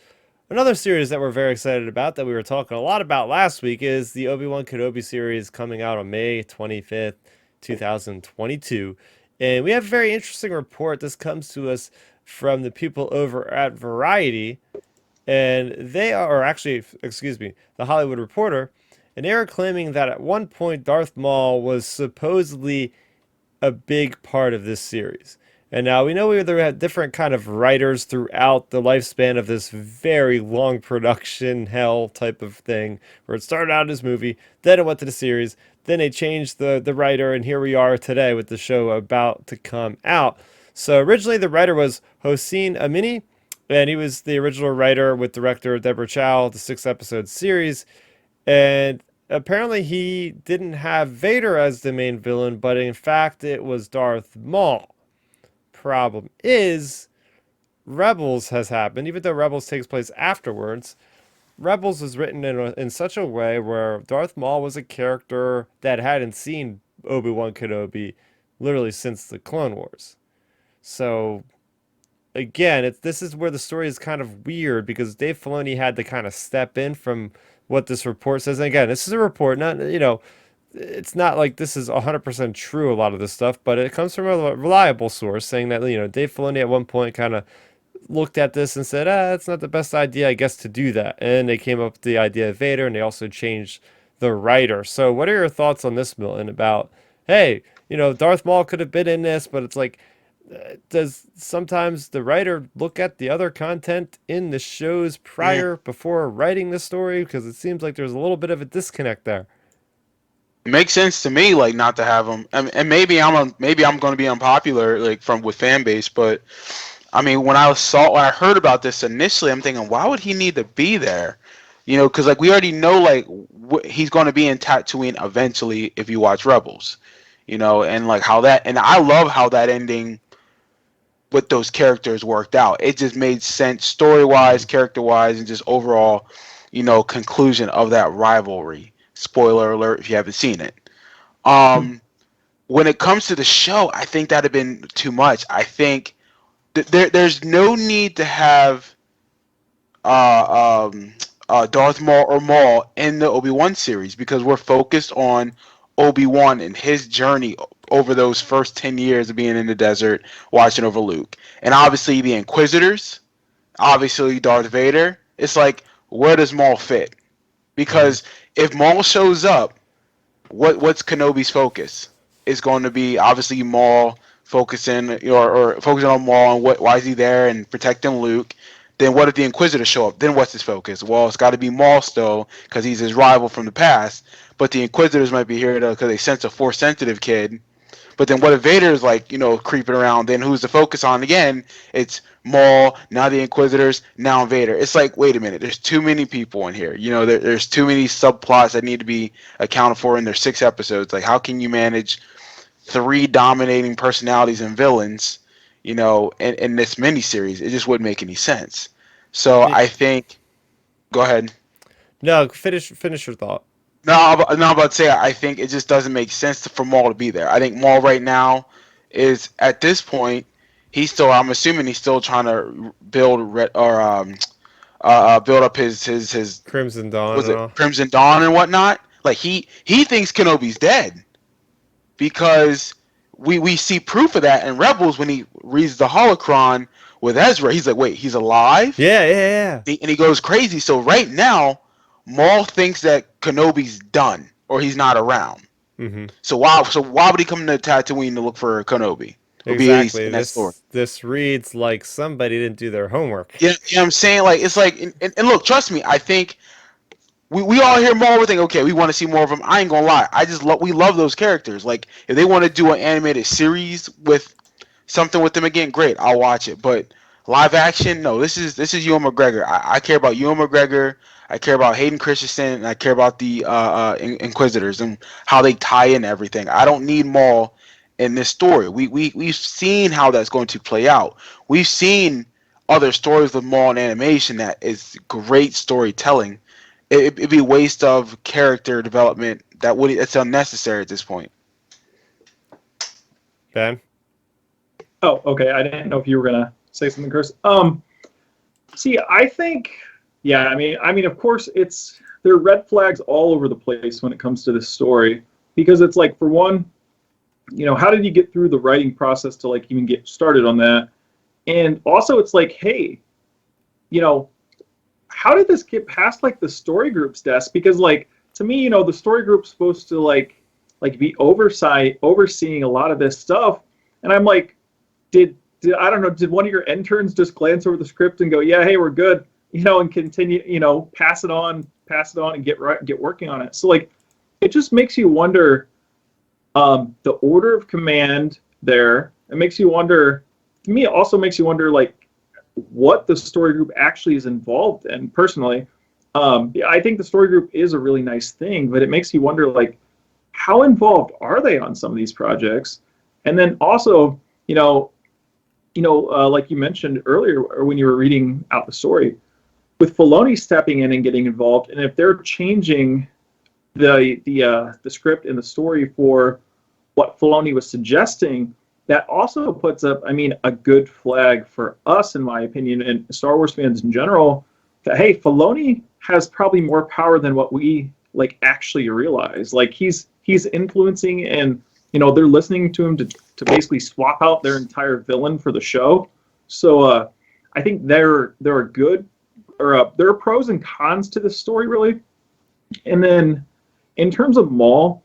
another series that we're very excited about, that we were talking a lot about last week, is the Obi-Wan Kenobi series coming out on May 25th, 2022. And we have a very interesting report. This comes to us from the people over at Variety. And they are actually, the Hollywood Reporter. And they are claiming that at one point Darth Maul was supposedly a big part of this series. And now we know we had different kind of writers throughout the lifespan of this very long production hell type of thing, where it started out as a movie, then it went to the series, then they changed the writer, and here we are today with the show about to come out. So originally the writer was Hossein Amini, and he was the original writer with director Deborah Chow, the 6-episode series. And apparently he didn't have Vader as the main villain, but in fact it was Darth Maul. Problem is, Rebels has happened. Even though Rebels takes place afterwards, Rebels was written in such a way where Darth Maul was a character that hadn't seen Obi-Wan Kenobi literally since the Clone Wars. So again, this is where the story is kind of weird, because Dave Filoni had to kind of step in from what this report says. And again, this is a report, not, it's not like this is 100% true, a lot of this stuff, but it comes from a reliable source saying that, Dave Filoni at one point kind of looked at this and said, it's not the best idea, I guess, to do that. And they came up with the idea of Vader, and they also changed the writer. So what are your thoughts on this, Milton, about, hey, Darth Maul could have been in this, but it's like, does sometimes the writer look at the other content in the shows before writing the story? Because it seems like there's a little bit of a disconnect there. It makes sense to me, like, not to have him. And maybe I'm going to be unpopular, like, with fan base, but I mean, when I heard about this initially, I'm thinking, why would he need to be there? You know, because like we already know like he's going to be in Tatooine eventually if you watch Rebels. You know, and like how that, and I love how that ending with those characters worked out. It just made sense story wise, character wise, and just overall, you know, conclusion of that rivalry. Spoiler alert if you haven't seen it. Um, when it comes to the show, I think that'd have been too much. I think there's no need to have uh, um, Darth Maul or Maul in the Obi-Wan series because we're focused on Obi-Wan and his journey over those first 10 years of being in the desert watching over Luke. And obviously the Inquisitors, obviously Darth Vader. It's like, where does Maul fit? Mhm. Because if Maul shows up, what's Kenobi's focus? Is going to be obviously Maul focusing or focusing on Maul and why is he there and protecting Luke. Then what if the Inquisitors show up? Then what's his focus? Well, it's got to be Maul still because he's his rival from the past. But the Inquisitors might be here because they sense a force sensitive kid. But then what if Vader's like, you know, creeping around? Then who's the focus on again? It's Maul, now the Inquisitors, now Vader. It's like, wait a minute, there's too many people in here. You know, there's too many subplots that need to be accounted for in their 6 episodes. Like, how can you manage 3 dominating personalities and villains, you know, in this miniseries? It just wouldn't make any sense. So Yeah. I think, go ahead. No, finish your thought. No, I'm about to say I think it just doesn't make sense for Maul to be there. I think Maul right now is at this point he's still. I'm assuming he's still trying to build up his Crimson Dawn was and it all. Crimson Dawn and whatnot. Like he thinks Kenobi's dead because we see proof of that in Rebels when he reads the holocron with Ezra. He's like, wait, he's alive? Yeah. And he goes crazy. So right now, Maul thinks that Kenobi's done or he's not around. Mm-hmm. So why would he come to Tatooine to look for Kenobi? Or be at least Exactly. in that story? This reads like somebody didn't do their homework. Yeah, I'm saying like it's like and look, trust me, I think we all hear Maul. We think, okay, we want to see more of him. I ain't gonna lie, we love those characters. Like if they want to do an animated series with something with them again, great, I'll watch it. But live action, no. This is Ewan McGregor. I care about Ewan McGregor. I care about Hayden Christensen, and I care about the Inquisitors and how they tie in everything. I don't need Maul in this story. We've seen how that's going to play out. We've seen other stories with Maul in animation that is great storytelling. It'd be a waste of character development it's unnecessary at this point. Ben? Oh, okay. I didn't know if you were gonna say something, Chris. See, I think, yeah. I mean, of course, there are red flags all over the place when it comes to this story because it's like, for one, how did you get through the writing process to like even get started on that? And also, it's like, hey, how did this get past like the story group's desk? Because like to me, the story group's supposed to like be overseeing a lot of this stuff, and I'm like, did I don't know, did one of your interns just glance over the script and go, yeah, hey, we're good, and continue, pass it on and get working on it. So like, it just makes you wonder, the order of command there. It makes you wonder. To me, it also makes you wonder like what the story group actually is involved in. Personally, I think the story group is a really nice thing, but it makes you wonder like how involved are they on some of these projects, and then also, like you mentioned earlier, or when you were reading out the story, with Filoni stepping in and getting involved, and if they're changing the script and the story for what Filoni was suggesting, that also puts up, a good flag for us, in my opinion, and Star Wars fans in general, that hey, Filoni has probably more power than what we like actually realize. Like he's influencing, and they're listening to him to basically swap out their entire villain for the show. So I think there are good, or there are pros and cons to this story, really. And then in terms of Maul,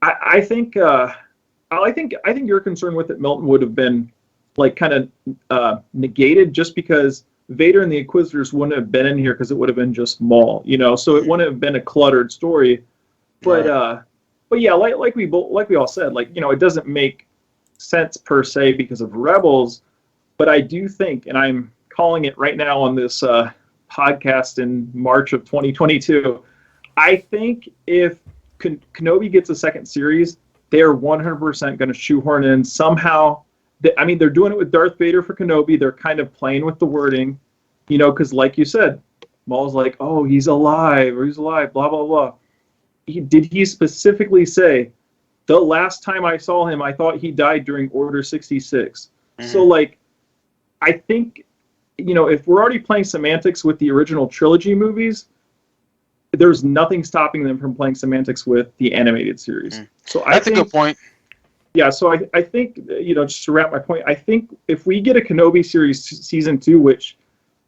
I think your concern with it, Milton, would have been like kind of negated just because Vader and the Inquisitors wouldn't have been in here because it would have been just Maul, so it wouldn't have been a cluttered story. But Right. but yeah, like we all said, like it doesn't make sense per se because of Rebels. But I do think, and I'm calling it right now on this podcast in March of 2022. I think if Kenobi gets a second series, they're 100% going to shoehorn in somehow. I mean, they're doing it with Darth Vader for Kenobi. They're kind of playing with the wording, because like you said, Maul's like, oh, he's alive, blah, blah, blah. Did he specifically say, the last time I saw him, I thought he died during Order 66? Mm-hmm. So, like, I think, if we're already playing semantics with the original trilogy movies, there's nothing stopping them from playing semantics with the animated series. So that's a good point. Yeah, so I think, just to wrap my point, I think if we get a Kenobi series season 2, which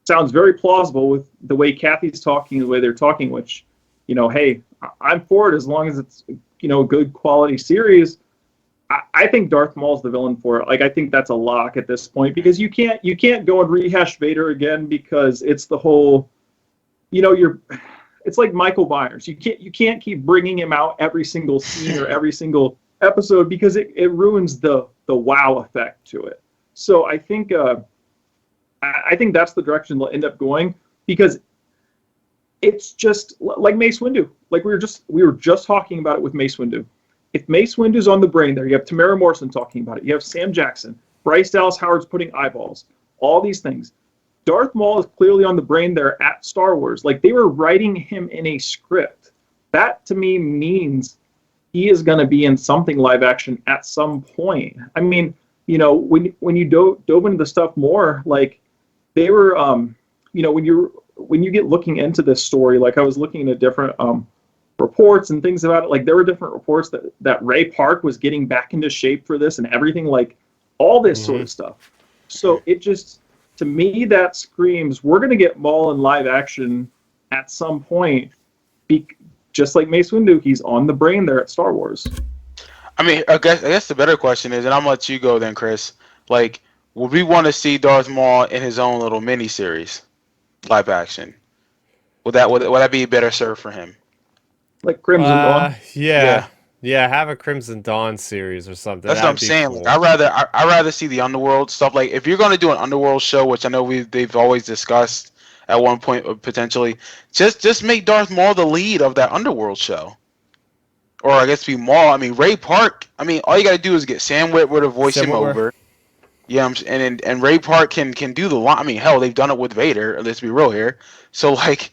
sounds very plausible with the way Kathy's talking, the way they're talking, which, hey, I'm for it as long as it's, a good quality series. I think Darth Maul's the villain for it. Like, I think that's a lock at this point, because you can't go and rehash Vader again, because it's the whole, it's like Michael Myers. You can't keep bringing him out every single scene or every single episode, because it ruins the wow effect to it. So I think that's the direction they'll end up going, because it's just like Mace Windu. Like we were just talking about it with Mace Windu. If Mace Windu's on the brain there, you have Tamara Morrison talking about it. You have Sam Jackson, Bryce Dallas Howard's putting eyeballs, all these things. Darth Maul is clearly on the brain there at Star Wars. Like, they were writing him in a script. That to me means he is going to be in something live action at some point. I mean, when you dove into the stuff more, like they were, when you get looking into this story, like I was looking into different reports and things about it. Like, there were different reports that Ray Park was getting back into shape for this and everything, like all this sort of stuff. So it just, to me, that screams we're going to get Maul in live action at some point. Just like Mace Windu, he's on the brain there at Star Wars. I mean, I guess the better question is, and I'm gonna let you go then, Chris. Like, would we want to see Darth Maul in his own little mini series, live action? Would that be better served for him? Like Crimson Dawn? Yeah, have a Crimson Dawn series or something. That's what I'm saying. Cool. Like, I'd rather see the Underworld stuff. Like, if you're gonna do an Underworld show, which I know they've always discussed at one point potentially, just make Darth Maul the lead of that Underworld show. Or I guess be Maul. I mean, Ray Park. I mean, all you got to do is get Sam Witwer to voice him over. Yeah, and Ray Park can do the line. I mean, hell, they've done it with Vader. Let's be real here. So, like,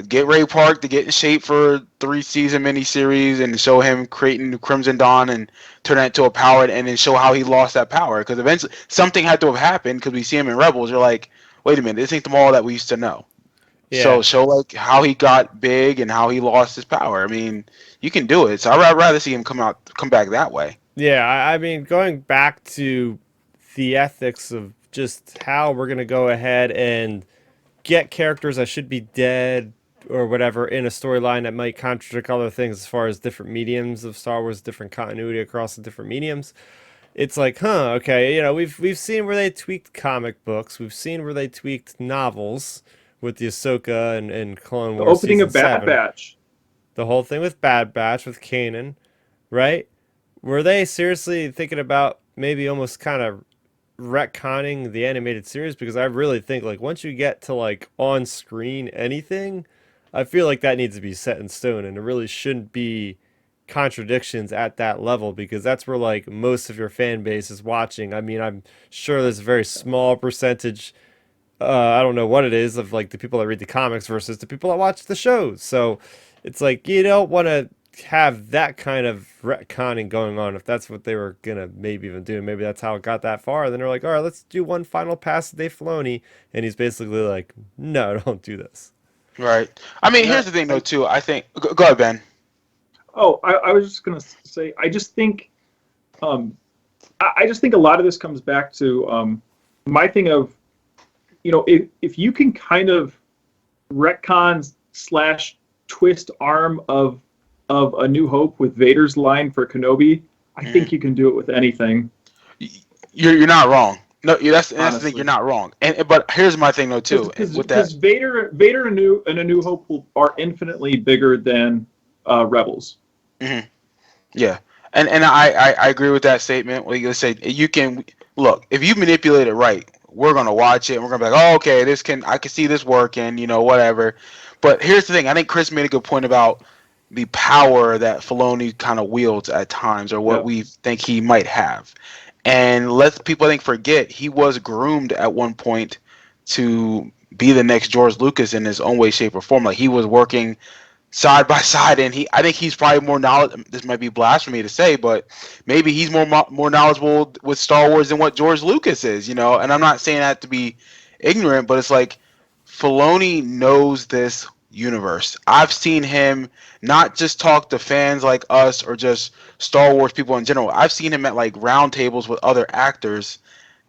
get Ray Park to get in shape for a 3-season miniseries and show him creating Crimson Dawn and turn that into a power, and then show how he lost that power. Because eventually something had to have happened, because we see him in Rebels. You're like, wait a minute, this ain't the Maul that we used to know. Yeah. So show like how he got big and how he lost his power. I mean, you can do it. So I'd rather see him come back that way. Yeah, I mean, going back to the ethics of just how we're gonna go ahead and get characters that should be dead or whatever in a storyline that might contradict other things as far as different mediums of Star Wars, different continuity across the different mediums. It's like, okay, we've seen where they tweaked comic books, we've seen where they tweaked novels with the Ahsoka and Clone Wars. The opening of Bad Batch. The whole thing with Bad Batch with Kanan, right? Were they seriously thinking about maybe almost kind of retconning the animated series? Because I really think, like, once you get to like on screen anything, I feel like that needs to be set in stone, and it really shouldn't be contradictions at that level, because that's where like most of your fan base is watching. I mean, I'm sure there's a very small percentage, I don't know what it is, of like the people that read the comics versus the people that watch the shows. So it's like, you don't want to have that kind of retconning going on. If that's what they were gonna maybe even do, maybe that's how it got that far. Then they're like, all right, let's do one final pass to Dave Filoni, and he's basically like, no, don't do this. Right. I mean, here's the thing though too. I think go ahead, Ben. Oh, I was just gonna say, I just think a lot of this comes back to my thing of, if you can kind of retcon / twist arm of A New Hope with Vader's line for Kenobi, I think you can do it with anything. You're not wrong. No, that's the thing. You're not wrong. But here's my thing though too. Because Vader and A New Hope are infinitely bigger than Rebels. Mm-hmm. Yeah, and I agree with that statement. Well, you say you can look, if you manipulate it right. we're gonna watch it and we're gonna be like, oh, okay, I can see this working, whatever. But here's the thing: I think Chris made a good point about the power that Filoni kind of wields at times, or what Yeah. we think he might have. And let people, I think, forget he was groomed at one point to be the next George Lucas in his own way, shape, or form. Like he was working side by side, and I think he's probably more knowledge. This might be blasphemy to say, but maybe he's more knowledgeable with Star Wars than what George Lucas is. And I'm not saying that to be ignorant, but it's like Filoni knows this universe. I've seen him not just talk to fans like us or just Star Wars people in general. I've seen him at like round tables with other actors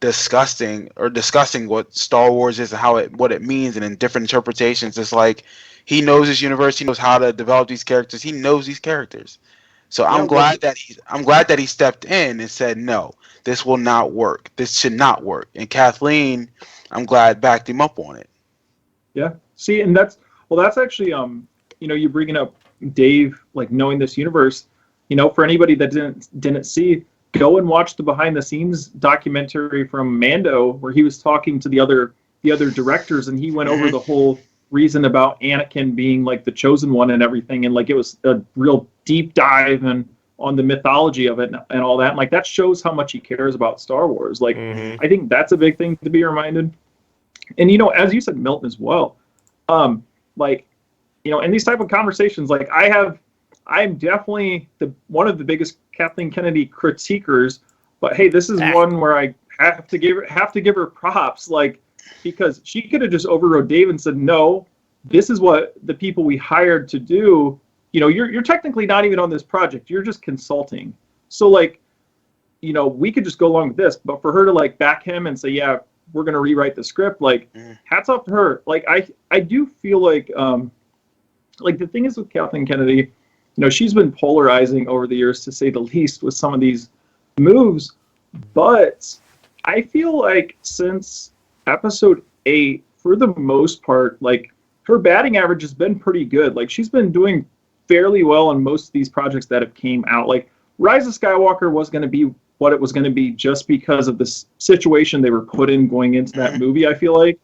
discussing what Star Wars is and what it means, and in different interpretations. It's like he knows his universe. He knows how to develop these characters. He knows these characters. So Yeah. I'm glad that he stepped in and said, no, this will not work. This should not work. And Kathleen, I'm glad, backed him up on it. Yeah. See, and that's actually you bringing up Dave, like knowing this universe. For anybody that didn't see, go and watch the behind the scenes documentary from Mando, where he was talking to the other directors, and he went over the whole reason about Anakin being like the chosen one and everything, and like it was a real deep dive and on the mythology of it and all that. And like that shows how much he cares about Star Wars. Like I think that's a big thing to be reminded. And as you said, Milton, as well, in these type of conversations, like I'm definitely one of the biggest Kathleen Kennedy critiquers, but hey, this is one where I have to give her props, like, because she could have just overrode Dave and said, no, this is what the people we hired to do. You're technically not even on this project, you're just consulting. So like, we could just go along with this, but for her to like back him and say, yeah, we're going to rewrite the script, like hats off to her. Like I do feel like the thing is with Kathleen Kennedy, she's been polarizing over the years, to say the least, with some of these moves. But I feel like since episode 8, for the most part, like her batting average has been pretty good. Like she's been doing fairly well on most of these projects that have came out. Like Rise of Skywalker was going to be what it was going to be just because of the situation they were put in going into that movie, I feel like.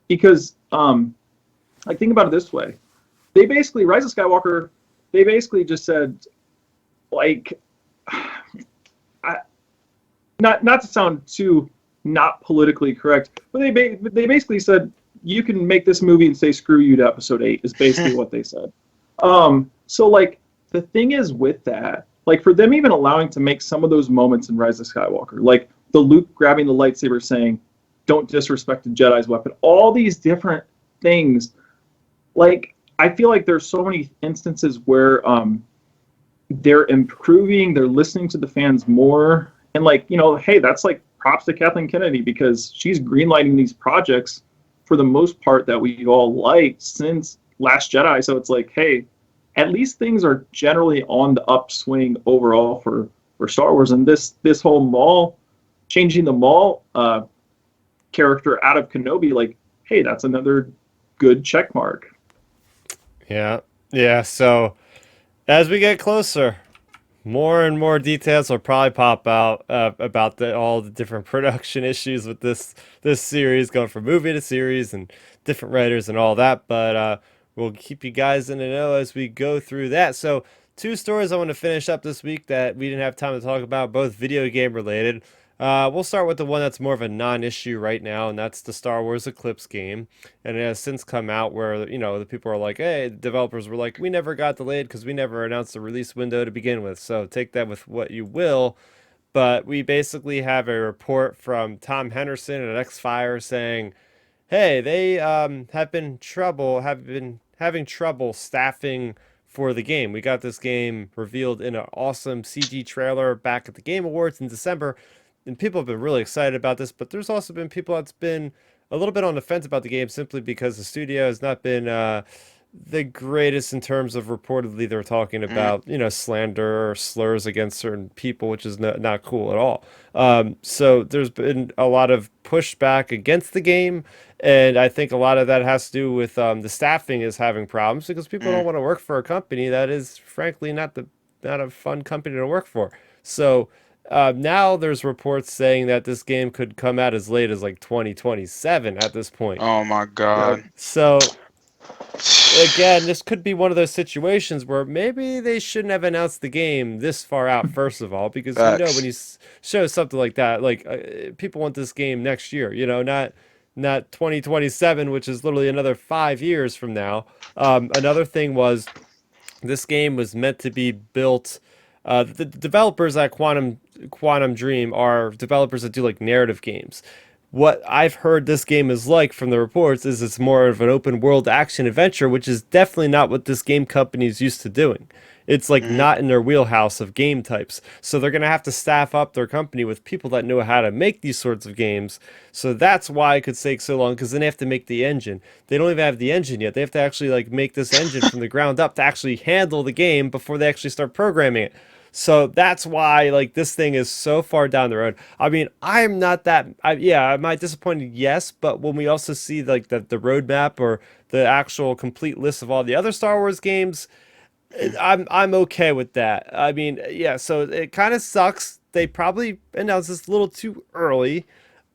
Because, like, think about it this way. Rise of Skywalker, they basically just said, like, not to sound too not politically correct, but they basically said, you can make this movie and say screw you to episode 8, is basically what they said. So, like, the thing is with that, like, for them even allowing to make some of those moments in Rise of Skywalker, like the Luke grabbing the lightsaber saying, don't disrespect the Jedi's weapon, all these different things, like, I feel like there's so many instances where they're improving, they're listening to the fans more, and like, hey, that's like props to Kathleen Kennedy, because she's greenlighting these projects for the most part that we all liked since Last Jedi. So it's like, hey, at least things are generally on the upswing overall for Star Wars. And this whole Maul, changing the Maul character out of Kenobi, like, hey, that's another good check mark. Yeah. So as we get closer, more and more details will probably pop out about all the different production issues with this series, going from movie to series and different writers and all that. But we'll keep you guys in the know as we go through that. So 2 stories I want to finish up this week that we didn't have time to talk about, both video game related. We'll start with the one that's more of a non-issue right now, and that's the Star Wars Eclipse game. And it has since come out where, the people are like, hey, the developers were like, we never got delayed because we never announced the release window to begin with. So take that with what you will. But we basically have a report from Tom Henderson at X-Fire saying, hey, they have been having trouble staffing for the game. We got this game revealed in an awesome CG trailer back at the Game Awards in December, and people have been really excited about this, but there's also been people that's been a little bit on the fence about the game simply because the studio has not been the greatest in terms of reportedly they're talking about, slander or slurs against certain people, which is not cool at all. So there's been a lot of pushback against the game, and I think a lot of that has to do with the staffing is having problems because people don't want to work for a company that is frankly not a fun company to work for. So Now there's reports saying that this game could come out as late as like 2027 at this point. Oh my Yep. god. So again, this could be one of those situations where maybe they shouldn't have announced the game this far out, first of all, because when Facts. you show something like that, like people want this game next year, not 2027, which is literally another 5 years from now. Another thing was this game was meant to be built. The developers at Quantum Dream are developers that do like narrative games. What I've heard this game is like from the reports is it's more of an open world action adventure, which is definitely not what this game company is used to doing. It's like Hmm. not in their wheelhouse of game types. So they're going to have to staff up their company with people that know how to make these sorts of games. So that's why it could take so long, because then they have to make the engine. They don't even have the engine yet. They have to actually like make this engine from the ground up to actually handle the game before they actually start programming it. So that's why like this thing is so far down the road. I mean, I'm not that. Yeah, am I disappointed? Yes, but when we also see like the roadmap or the actual complete list of all the other Star Wars games, I'm okay with that. I mean, yeah. So it kind of sucks. They probably announced this a little too early.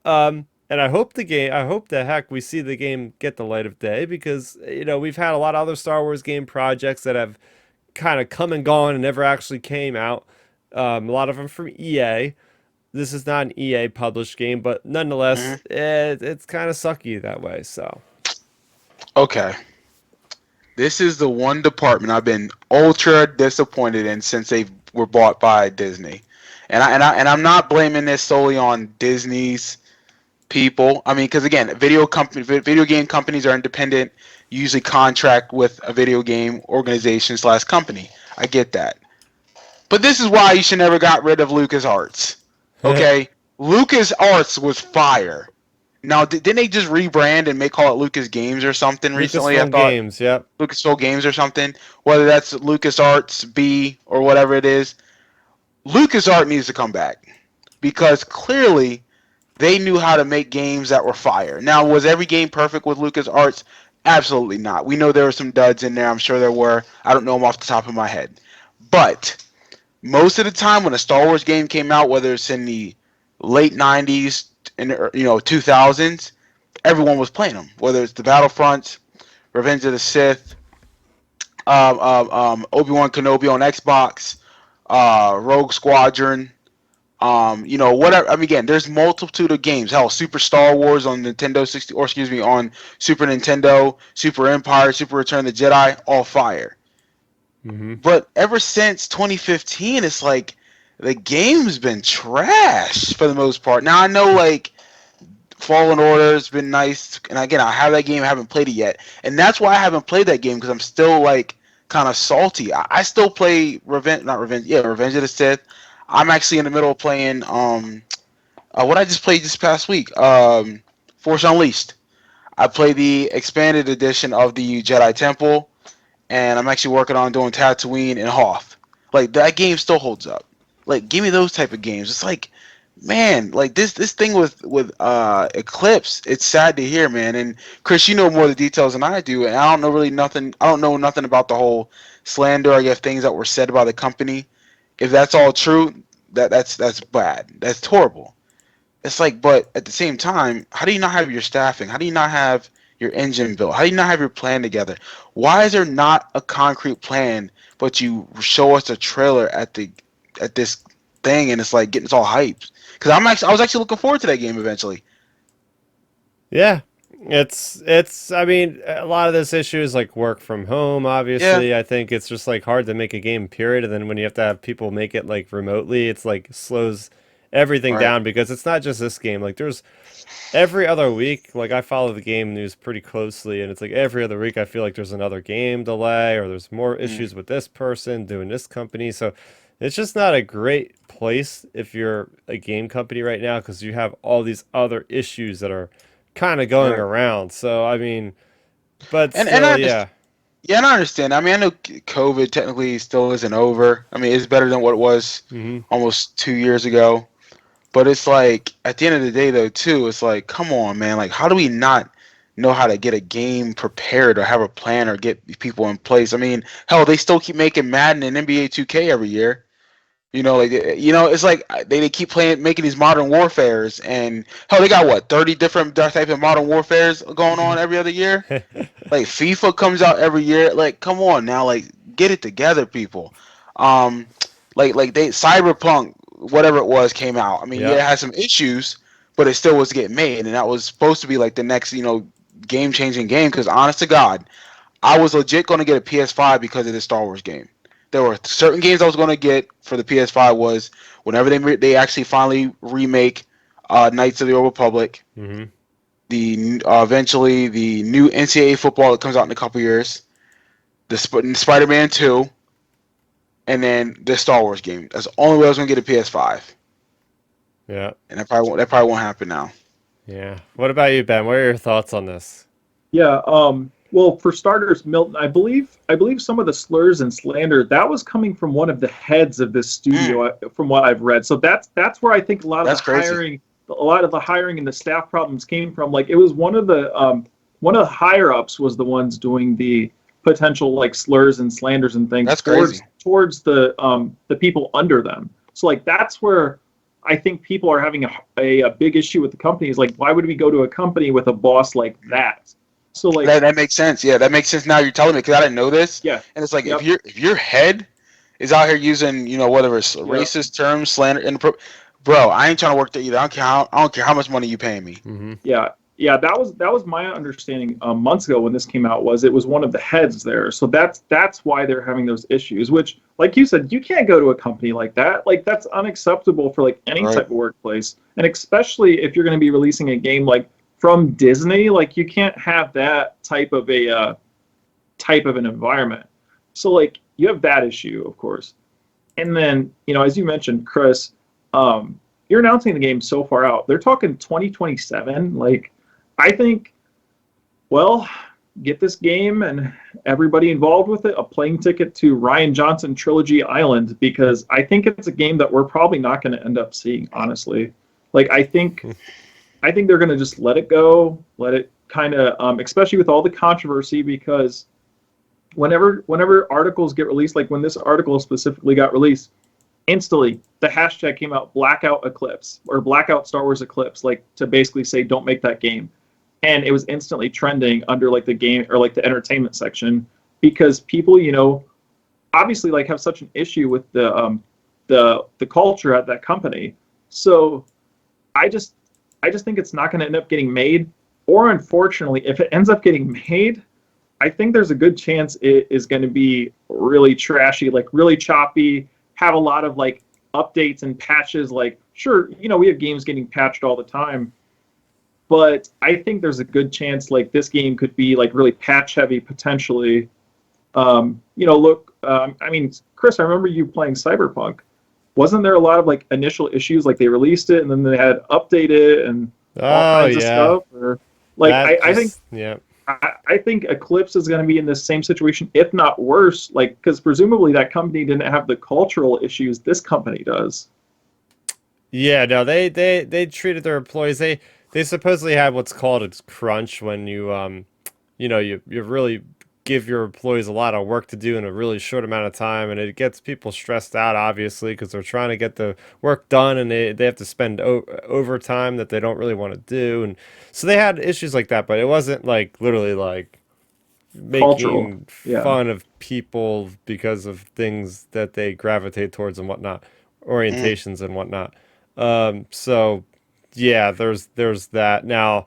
And I hope I hope the heck we see the game get the light of day, because we've had a lot of other Star Wars game projects that have kind of come and gone and never actually came out. A lot of them from EA. This is not an EA published game, but nonetheless, Hmm. it's kind of sucky that way. So Okay. This is the one department I've been ultra disappointed in since they were bought by Disney. And I'm not blaming this solely on Disney's people. I mean, because again, video game companies are independent, usually contract with a video game organization slash company. I get that, but this is why you should never got rid of LucasArts. Okay, LucasArts was fire. Now, didn't they just rebrand and call it Lucas Games or something recently? I Lucasfilm thought Games, yep. Lucasfilm Games or something. Whether that's LucasArts B or whatever it is, LucasArts needs to come back because clearly they knew how to make games that were fire. Now, was every game perfect with LucasArts? Absolutely not. We know there were some duds in there. I'm sure there were. I don't know them off the top of my head. But most of the time when a Star Wars game came out, whether it's in the late 90s and 2000s, everyone was playing them. Whether it's the Battlefronts, Revenge of the Sith, Obi-Wan Kenobi on Xbox, Rogue Squadron, whatever. I mean, again, there's multitude of games. Hell, Super Star Wars on Nintendo 60, or excuse me, on Super Nintendo, Super Empire, Super Return of the Jedi, all fire. Hmm. But ever since 2015, it's like the game's been trash for the most part. Now I know like Fallen Order has been nice, and again, I have that game, I haven't played it yet, and that's why I haven't played that game because I'm still like kind of salty. I still play Revenge of the Sith. I'm actually in the middle of playing what I just played this past week, Force Unleashed. I played the expanded edition of the Jedi Temple, and I'm actually working on doing Tatooine and Hoth. Like that game still holds up. Like give me those type of games. It's like, man, like this thing with Eclipse. It's sad to hear, man. And Chris, you know more of the details than I do, and I don't know really nothing. I don't know nothing about the whole slander. I guess things that were said about the company. If that's all true, that's bad. That's horrible. It's like, but at the same time, how do you not have your staffing? How do you not have your engine built? How do you not have your plan together? Why is there not a concrete plan, but you show us a trailer at this thing, and it's like getting us all hyped? Because I was actually looking forward to that game eventually. Yeah, it's. I mean, a lot of this issue is like work from home. Yeah, Obviously, I think it's just like hard to make a game. Period. And then when you have to have people make it like remotely, it's like slows everything right. down, because it's not just this game. Like there's every other week, like I follow the game news pretty closely, and it's like every other week I feel like there's another game delay or there's more Mm. issues with this person doing this company. So it's just not a great place if you're a game company right now, because you have all these other issues that are kind of going Right. around. So I mean, but And I still, understand. yeah. Yeah, and I understand. I mean, I know COVID technically still isn't over. I mean, it's better than what it was Hmm. almost 2 years ago. But it's like at the end of the day, though, too, it's like, come on, man. Like, how do we not know how to get a game prepared or have a plan or get people in place? I mean, hell, they still keep making Madden and NBA 2K every year. It's like they keep making these modern warfares, and hell, they got what 30 different types of modern warfares going on every other year. Like FIFA comes out every year. Like, come on now, like get it together, people. Um, like they Cyberpunk, whatever it was, came out. I mean, yeah, Yep. it had some issues, but it still was getting made, and that was supposed to be like the next, game changing game. Because honest to God, I was legit going to get a PS5 because of this Star Wars game. There were certain games I was going to get for the PS5 was whenever they actually finally remake Knights of the Old Republic, Hmm. the eventually the new NCAA football that comes out in a couple years, the Spider-Man 2, and then the Star Wars game. That's the only way I was going to get a PS5, Yeah. and that probably won't happen now. Yeah. What about you, Ben? What are your thoughts on this? Yeah. Well, for starters, Milton, I believe some of the slurs and slander that was coming from one of the heads of this Mm, studio, from what I've read. So that's where I think that's crazy. a lot of the hiring and the staff problems came from. Like it was one of the higher ups was the ones doing the potential like slurs and slanders and things That's crazy. towards the people under them. So like that's where I think people are having a big issue with the company. Is like, why would we go to a company with a boss like that? So like, That makes sense. Yeah, that makes sense. Now you're telling me because I didn't know this, yeah, and it's like if yep, your head is out here using whatever yep, racist terms, slander, bro, I ain't trying to work there either. I don't care how much money you paying me. Hmm. yeah, yeah. That was my understanding months ago when this came out. Was it was one of the heads there. So that's why they're having those issues. Which, like you said, you can't go to a company like that. Like that's unacceptable for like any Right. type of workplace, and especially if you're going to be releasing a game like from Disney. Like you can't have that type of an environment. So like you have that issue, of course. And then, as you mentioned, Chris, you're announcing the game so far out. They're talking 2027. Like, I think, well, get this game and everybody involved with it a plane ticket to Ryan Johnson Trilogy Island because I think it's a game that we're probably not going to end up seeing, honestly. Like, I think they're going to just let it go, let it kind of, especially with all the controversy because whenever articles get released, like when this article specifically got released, instantly the hashtag came out blackout eclipse or blackout Star Wars Eclipse, like to basically say don't make that game. And it was instantly trending under like the game or like the entertainment section because people, obviously like have such an issue with the culture at that company. So I just I just think it's not going to end up getting made. Or unfortunately, if it ends up getting made, I think there's a good chance it is going to be really trashy, like really choppy, have a lot of like updates and patches. Like, sure, we have games getting patched all the time, but I think there's a good chance like this game could be like really patch heavy potentially. Look, I mean, Chris, I remember you playing Cyberpunk. Wasn't there a lot of like initial issues, like they released it and then they had update it and all Oh kinds of yeah. stuff? Or like, That I think just yeah. I think Eclipse is going to be in the same situation, if not worse. Like, because presumably that company didn't have the cultural issues this company does. Yeah, no, they treated their employees. They supposedly have what's called a crunch when you really give your employees a lot of work to do in a really short amount of time, and it gets people stressed out, obviously, because they're trying to get the work done, and they have to spend overtime that they don't really want to do, and so they had issues like that. But it wasn't like literally like Cultural, making yeah. fun of people because of things that they gravitate towards and whatnot, Mm. orientations and whatnot. So yeah, there's that. Now,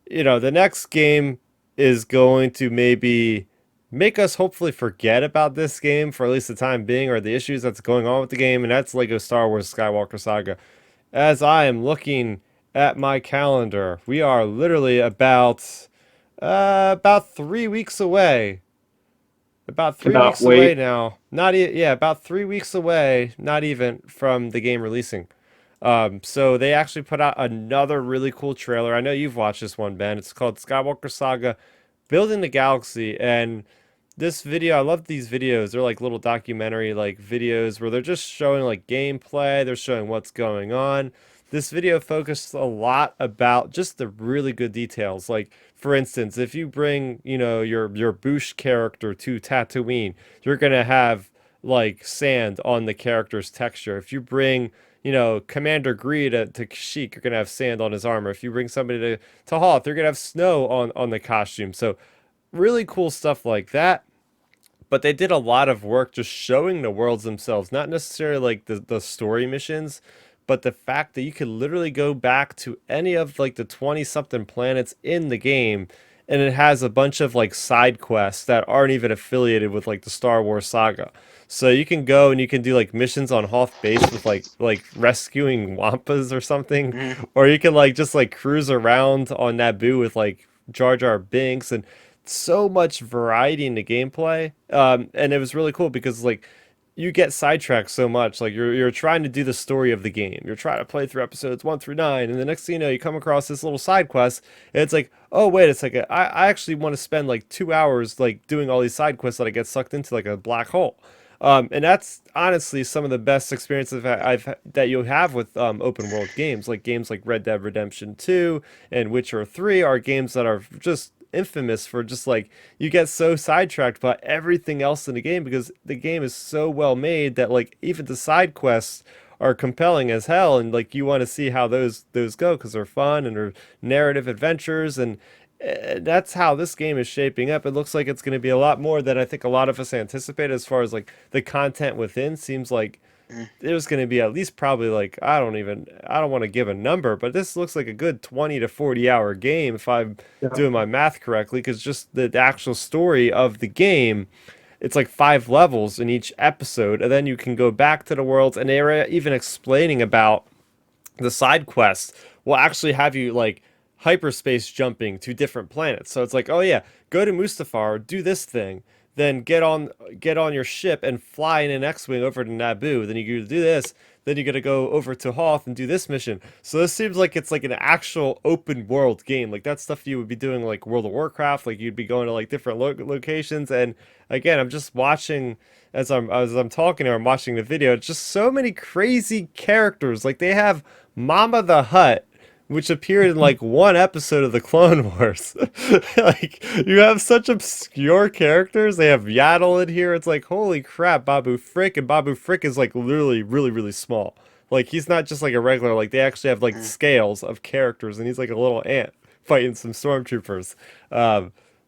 the next game is going to maybe make us hopefully forget about this game for at least the time being, or the issues that's going on with the game, and that's Lego Star Wars Skywalker Saga. As I am looking at my calendar, we are literally about 3 weeks away. About three Cannot weeks away wait. now. Not yeah, about 3 weeks away. Not even from the game releasing. So they actually put out another really cool trailer. I know you've watched this one, Ben. It's called Skywalker Saga: Building the Galaxy, and this video, I love these videos. They're like little documentary like videos where they're just showing like gameplay, they're showing what's going on. This video focused a lot about just the really good details. Like for instance, if you bring, your Bouche character to Tatooine, you're going to have like sand on the character's texture. If you bring, Commander Greed to Kashyyyk, you're gonna have sand on his armor. If you bring somebody to Hoth, you're gonna have snow on the costume. So really cool stuff like that. But they did a lot of work just showing the worlds themselves, not necessarily like the story missions, but the fact that you could literally go back to any of like the 20 something planets in the game, and it has a bunch of like side quests that aren't even affiliated with like the Star Wars saga. So you can go and you can do like missions on Hoth base with like rescuing wampas or something, Mhm. or you can like just like cruise around on Naboo with like Jar Jar Binks, and so much variety in the gameplay. And it was really cool because like you get sidetracked so much. Like you're trying to do the story of the game. You're trying to play through episodes 1 through 9, and the next thing you know, you come across this little side quest, and it's like, oh wait, it's like I actually want to spend like 2 hours like doing all these side quests that I get sucked into like a black hole. And that's honestly some of the best experiences that you'll have with open world games. Like games like Red Dead Redemption 2 and Witcher 3 are games that are just infamous for just like you get so sidetracked by everything else in the game because the game is so well made that like even the side quests are compelling as hell, and like you want to see how those go because they're fun and they're narrative adventures, and that's how this game is shaping up. It looks like it's going to be a lot more than I think a lot of us anticipate as far as like the content within. Seems like there's going to be at least probably like I don't want to give a number, but this looks like a good 20 to 40 hour game if I'm Yeah. doing my math correctly, because just the actual story of the game, it's like 5 levels in each episode, and then you can go back to the worlds, and they were even explaining about the side quests will actually have you like hyperspace jumping to different planets. So it's like, oh yeah, go to Mustafar, do this thing, then get on your ship and fly in an X-wing over to Naboo. Then you do this. Then you got to go over to Hoth and do this mission. So this seems like it's like an actual open world game. Like that's stuff you would be doing like World of Warcraft. Like you'd be going to like different locations. And again, I'm just watching as I'm talking or I'm watching the video. It's just so many crazy characters. Like they have Mama the Hutt, which appeared in like one episode of the Clone Wars. Like you have such obscure characters. They have Yaddle in here. It's like holy crap, Babu Frick, and Babu Frick is like literally really really small. Like he's not just like a regular. Like they actually have like scales of characters, and he's like a little ant fighting some stormtroopers.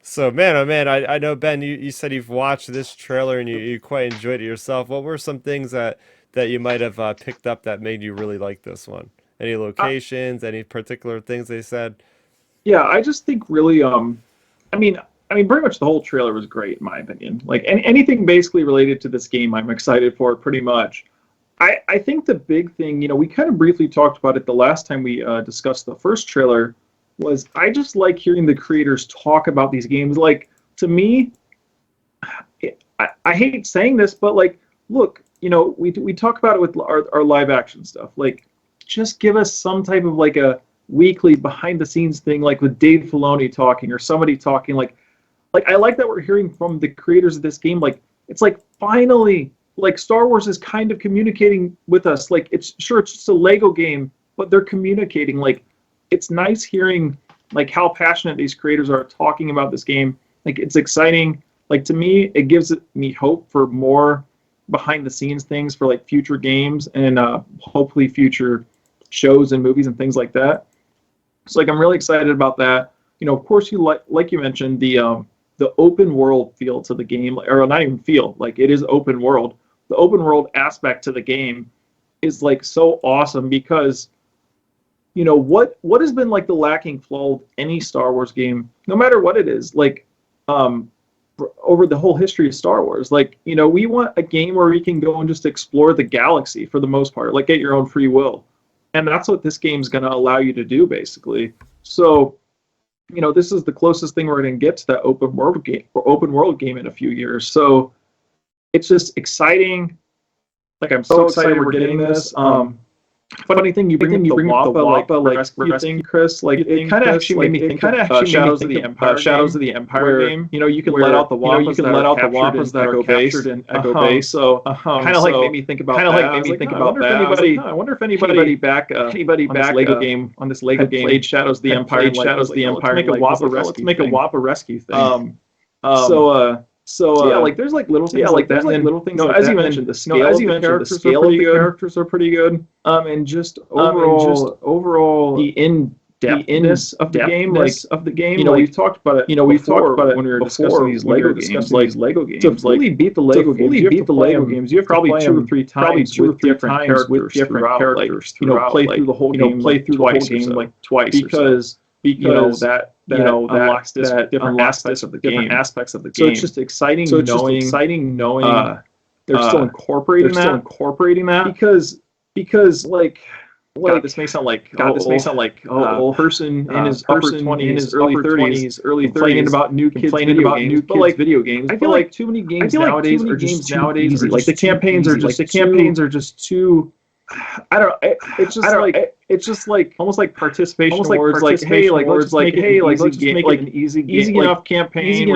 So man, oh man, I know Ben, you said you've watched this trailer and you quite enjoyed it yourself. What were some things that you might have picked up that made you really like this one? Any Uh, locations, any particular things they said? yeah, I just think really, I mean, pretty much the whole trailer was great in my opinion. Like anything basically related to this game, I'm excited for pretty much. I think the big thing, we kind of briefly talked about it the last time we discussed the first trailer, was I just like hearing the creators talk about these games. Like to me, I hate saying this, but like, look, we talk about it with our live action stuff. Like, just give us some type of like a weekly behind the scenes thing, like with Dave Filoni talking or somebody talking. Like I like that we're hearing from the creators of this game. Like it's like finally, like Star Wars is kind of communicating with us. Like it's just a Lego game, but they're communicating. Like it's nice hearing like how passionate these creators are talking about this game. Like it's exciting. Like to me, it gives me hope for more behind the scenes things for like future games and hopefully future shows and movies and things like that. So like I'm really excited about that. Of course, you like you mentioned the open world feel to the game, or not even feel, like it is open world. The open world aspect to the game is like so awesome because what has been like the lacking flaw of any Star Wars game, no matter what it is, like over the whole history of Star Wars. Like, we want a game where we can go and just explore the galaxy for the most part, like at your own free will. And that's what this game's going to allow you to do, basically. So, this is the closest thing we're going to get to that open world game in a few years. So it's just exciting. Like, I'm so excited we're getting this. Funny thing, you bring up the Wappa like rescue thing, Chris. Like it kind of actually made me think of Shadows of the Empire game. You can let out the Wappas that go captured in Echo Base. So kind of like made me think about that. I wonder if anybody back on this Lego game played Shadows of the Empire. Let's make a Wappa rescue thing. So yeah, like there's like little things like that. There's like little things. As you mentioned, the scale of the characters are pretty good. And just overall the in-depthness of the game, we've talked about it. We've talked about it when we were discussing these Lego games. To fully beat the Lego games, you have to probably play 2 or 3 times with different characters throughout. Play through the whole game like twice, because that unlocks different aspects of the game. So it's just exciting knowing they're still incorporating that because like God, this may sound like old person in his upper 20s, early 30s, complaining about new kids video games. I feel like too many games nowadays are just too easy. Like the campaigns are just too. I don't know. It's just like almost like participation awards. Like hey, let's make an easy enough campaign.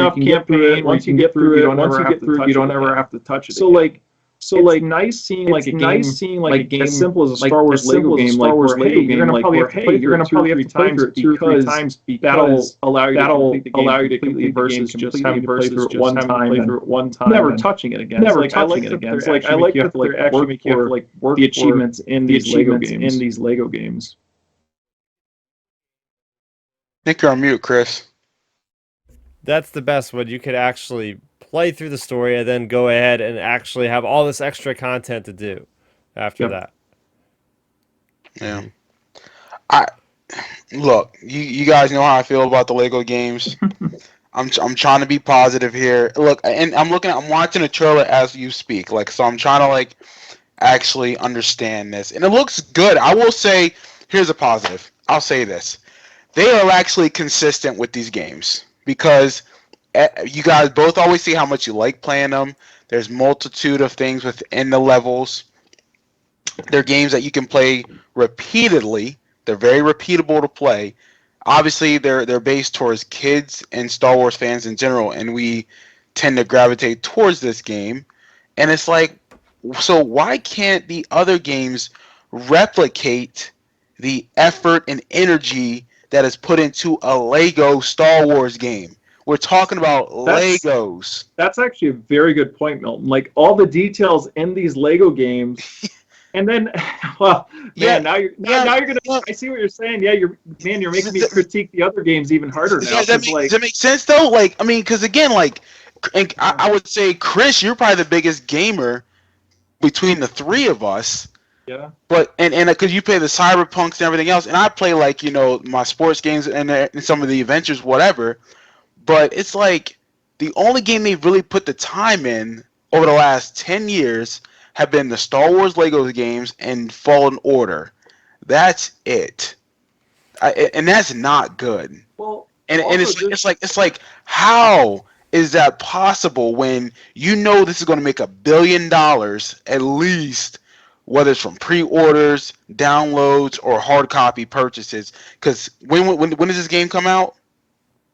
Once you get through it, you don't ever have to touch it. So it's nice seeing a game as simple as a Star Wars Lego game. You're gonna probably have to play through it 2 or 3 times because that'll allow you to complete the versus just having to play through it one time, never touching it again. I like that they're actually making you have to work the achievements in these Lego games. I think you're on mute, Chris. That's the best one. You could actually play through the story and then go ahead and actually have all this extra content to do after that. Yeah. Look, you guys know how I feel about the Lego games. I'm trying to be positive here. Look, and I'm watching a trailer as you speak. So I'm trying to actually understand this. And it looks good. I will say, here's a positive. I'll say this. They are actually consistent with these games because you guys both always say how much you like playing them. There's multitude of things within the levels. They're games that you can play repeatedly. They're very repeatable to play. Obviously, they're based towards kids and Star Wars fans in general, and we tend to gravitate towards this game. And it's like, so why can't the other games replicate the effort and energy that is put into a Lego Star Wars game? We're talking about Legos. That's actually a very good point, Milton. Like all the details in these Lego games, and then, well, man, now you're gonna. I see what you're saying. Yeah, you're making me critique the other games even harder now. Does that make sense though? Because again, I would say, Chris, you're probably the biggest gamer between the three of us. Yeah. But and because you play the Cyberpunks and everything else, and I play my sports games and some of the adventures, whatever. But it's like the only game they've really put the time in over the last 10 years have been the Star Wars Lego games and Fallen Order. That's it. And that's not good. Well, and it's like how is that possible when you know this is going to make $1 billion at least, whether it's from pre-orders, downloads, or hard copy purchases? Because when does this game come out?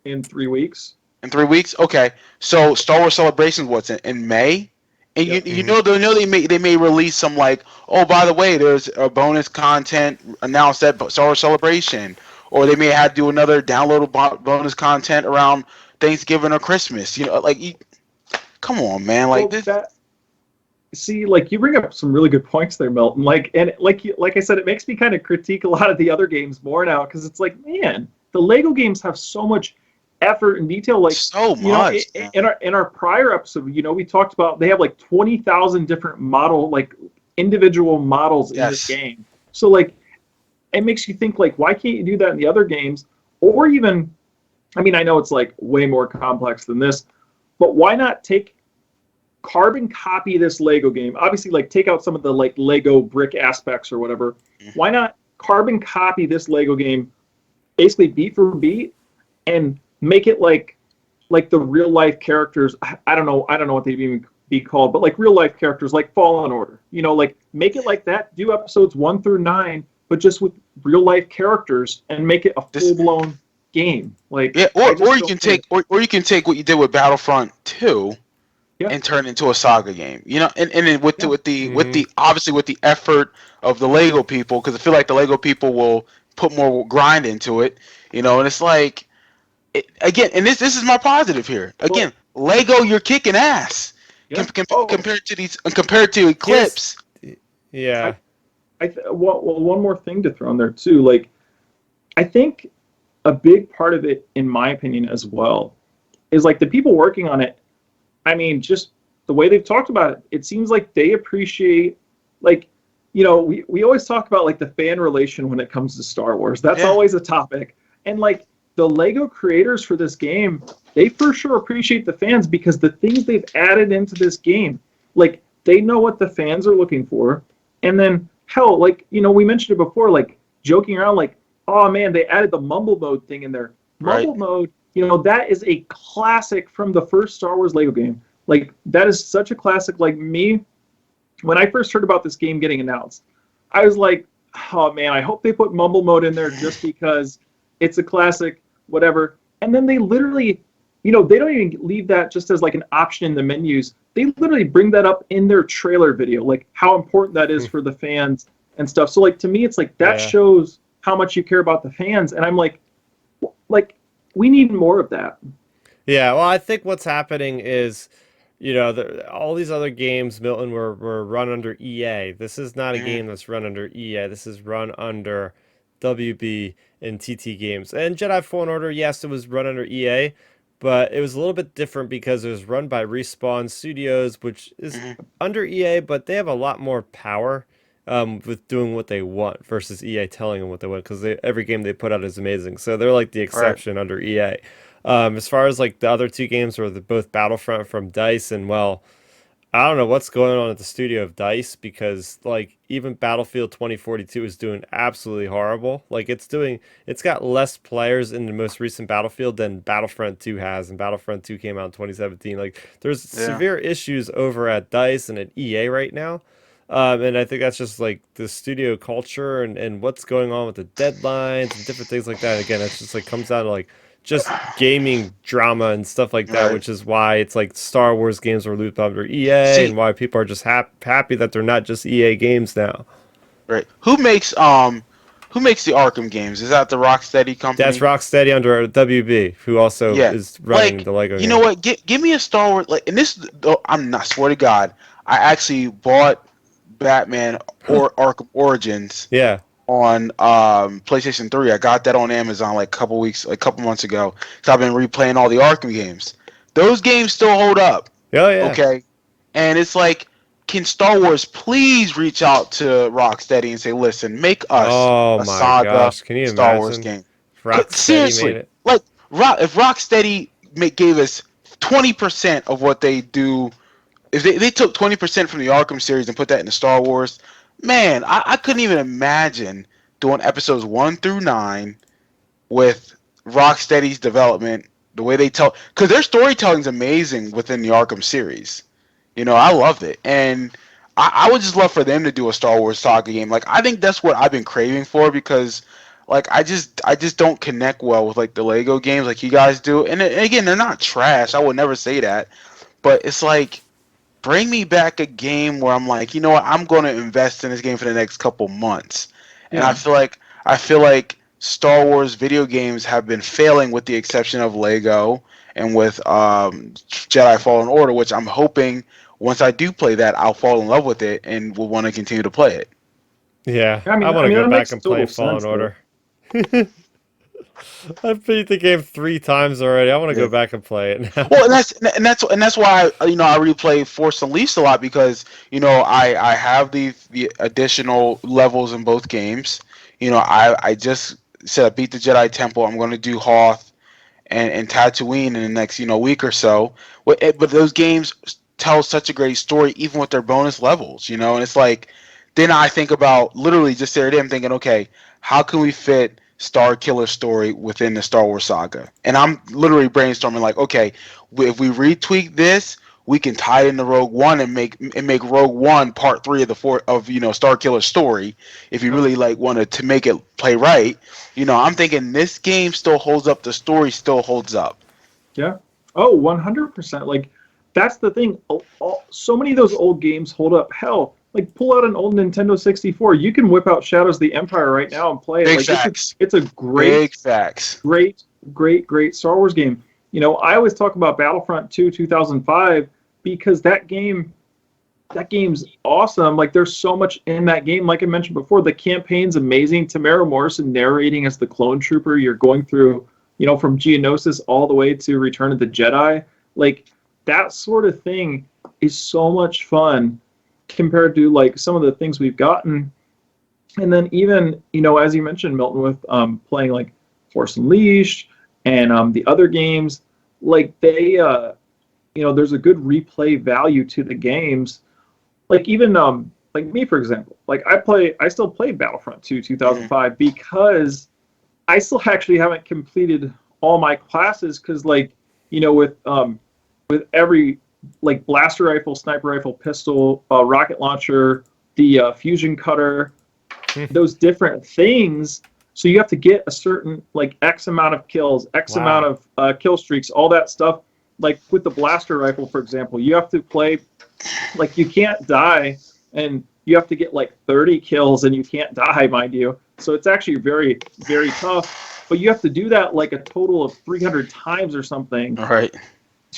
In 3 weeks. In 3 weeks? Okay. So Star Wars Celebration's what's in May? And you know they may release some oh, by the way, there's a bonus content announced at Star Wars Celebration, or they may have to do another downloadable bonus content around Thanksgiving or Christmas. Come on, man. See, you bring up some really good points there, Milton. Like I said, it makes me kind of critique a lot of the other games more now because it's man, the Lego games have so much effort and detail, so much. In our prior episode, we talked about they have 20,000 different individual models in this game. So it makes you think why can't you do that in the other games? Or even, I know it's way more complex than this, but why not carbon copy this Lego game? Obviously, take out some of the Lego brick aspects or whatever. Why not carbon copy this Lego game, basically beat for beat, and make it like the real life characters. I don't know what they'd even be called, but real life characters like Fallen Order. Make it like that. Do episodes 1 through 9, but just with real life characters and make it a full blown game. Or you can take what you did with Battlefront 2 and turn it into a saga game. And then with the obviously with the effort of the Lego people, because I feel like the Lego people will put more grind into it. And it's again, and this is my positive here. Again, Lego, you're kicking ass. Yeah. Compared to Eclipse. Yeah. One more thing to throw in there too. Like, I think a big part of it, in my opinion, as well, is like the people working on it. I mean, just the way they've talked about it, it seems like they appreciate, like, we always talk about like the fan relation when it comes to Star Wars. That's always a topic. And like the Lego creators for this game, they for sure appreciate the fans because the things they've added into this game, like they know what the fans are looking for. And then hell, like, we mentioned it before, like joking around, like, oh man, they added the mumble mode thing in there. Mumble mode, that is a classic from the first Star Wars Lego game. Like, that is such a classic. Like, me, when I first heard about this game getting announced, I was like, oh man, I hope they put mumble mode in there just because it's a classic, whatever. And then they literally, they don't even leave that just as like an option in the menus. They literally bring that up in their trailer video, like how important that is for the fans and stuff. So like, to me, it's like that shows how much you care about the fans. And I'm like, we need more of that. Yeah, well, I think what's happening is, all these other games, Milton, were run under EA. This is not a game that's run under EA. This is run under WB and TT Games. And Jedi Fallen Order, yes, it was run under EA, but it was a little bit different because it was run by Respawn Studios, which is under EA, but they have a lot more power with doing what they want versus EA telling them what they want, because every game they put out is amazing. So they're like the exception under EA. As far as like the other two games were both Battlefront from DICE, and well, I don't know what's going on at the studio of DICE, because like even Battlefield 2042 is doing absolutely horrible. Like it's got less players in the most recent Battlefield than Battlefront 2 has, and Battlefront 2 came out in 2017. Like there's severe issues over at DICE and at EA right now. And I think that's just like the studio culture and what's going on with the deadlines and different things like that. Again, it's just like comes down to like just gaming drama and stuff like that, which is why it's like Star Wars games are looped under EA, and why people are just happy that they're not just EA games now. Right. Who makes the Arkham games? Is that the Rocksteady company? That's Rocksteady under WB, who also is running the Lego You know what? Give me a Star Wars, like, and this, I'm not, swear to God, I actually bought Batman or Arkham Origins on PlayStation 3. I got that on Amazon like a couple months ago. So I've been replaying all the Arkham games. Those games still hold up. Oh yeah. Okay. And it's like, can Star Wars please reach out to Rocksteady and say, listen, make us a Saga Star Wars game. Seriously, like if Rocksteady gave us 20% of what they do. If they took 20% from the Arkham series and put that into Star Wars, man, I couldn't even imagine doing episodes 1 through 9 with Rocksteady's development, the way they tell, because their storytelling's amazing within the Arkham series. I love it, and I would just love for them to do a Star Wars Saga game. Like, I think that's what I've been craving for, because like I just don't connect well with like the Lego games like you guys do. And again, they're not trash. I would never say that, but it's like, bring me back a game where I'm like, you know what, I'm going to invest in this game for the next couple months. And I feel like Star Wars video games have been failing, with the exception of Lego and with Jedi Fallen Order, which I'm hoping once I do play that, I'll fall in love with it and will want to continue to play it. Yeah, I want to go back and play Fallen Order. I've beat the game 3 times already. I want to go back and play it now. Well, and that's why I replay Force Unleashed a lot, because I have the additional levels in both games. I just said I beat the Jedi Temple. I'm going to do Hoth and Tatooine in the next week or so. But those games tell such a great story, even with their bonus levels. And it's like, then I think about literally just there. I'm thinking, okay, how can we fit Star Killer story within the Star Wars saga? And I'm literally brainstorming like, okay, if we retweak this, we can tie it into Rogue One and make Rogue One part 3 of the Star Killer story. If you really like wanted to make it play right, I'm thinking this game still holds up. The story still holds up. Yeah. Oh, 100%. Like, that's the thing. So many of those old games hold up. Hell, like, pull out an old Nintendo 64. You can whip out Shadows of the Empire right now and play it. Big like, facts. It's a great, Big facts. great Star Wars game. I always talk about Battlefront 2 2005 because that game's awesome. Like there's so much in that game. Like I mentioned before, the campaign's amazing. Tamara Morrison narrating as the clone trooper. You're going through, from Geonosis all the way to Return of the Jedi. Like that sort of thing is so much fun compared to like some of the things we've gotten. And then even, as you mentioned, Milton, with playing like Force Unleashed and the other games, like they, there's a good replay value to the games. Like even like me, for example, like I still play Battlefront 2 2005 because I still actually haven't completed all my classes because with every like blaster rifle, sniper rifle, pistol, rocket launcher, the fusion cutter, those different things. So you have to get a certain like X amount of kills, X amount of kill streaks, all that stuff. Like with the blaster rifle, for example, you have to play, like you can't die and you have to get like 30 kills and you can't die, mind you. So it's actually very, very tough. But you have to do that like a total of 300 times or something. All right.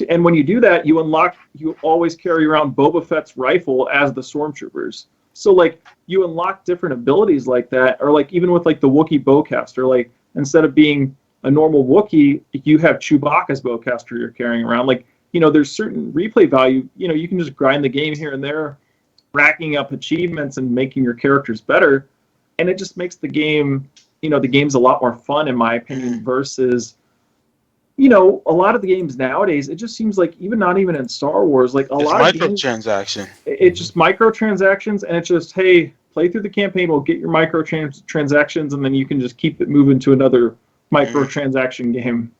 And when you do that, you always carry around Boba Fett's rifle as the stormtroopers. So like you unlock different abilities like that, or like even with like the Wookiee bowcaster, like instead of being a normal Wookiee, you have Chewbacca's bowcaster you're carrying around. Like, there's certain replay value. You can just grind the game here and there, racking up achievements and making your characters better. And it just makes the game, the game's a lot more fun in my opinion versus, a lot of the games nowadays, it just seems like not even in Star Wars, like It's lot of games, microtransaction. It's just microtransactions and it's just, hey, play through the campaign, we'll get your microtransactions and then you can just keep it moving to another microtransaction game.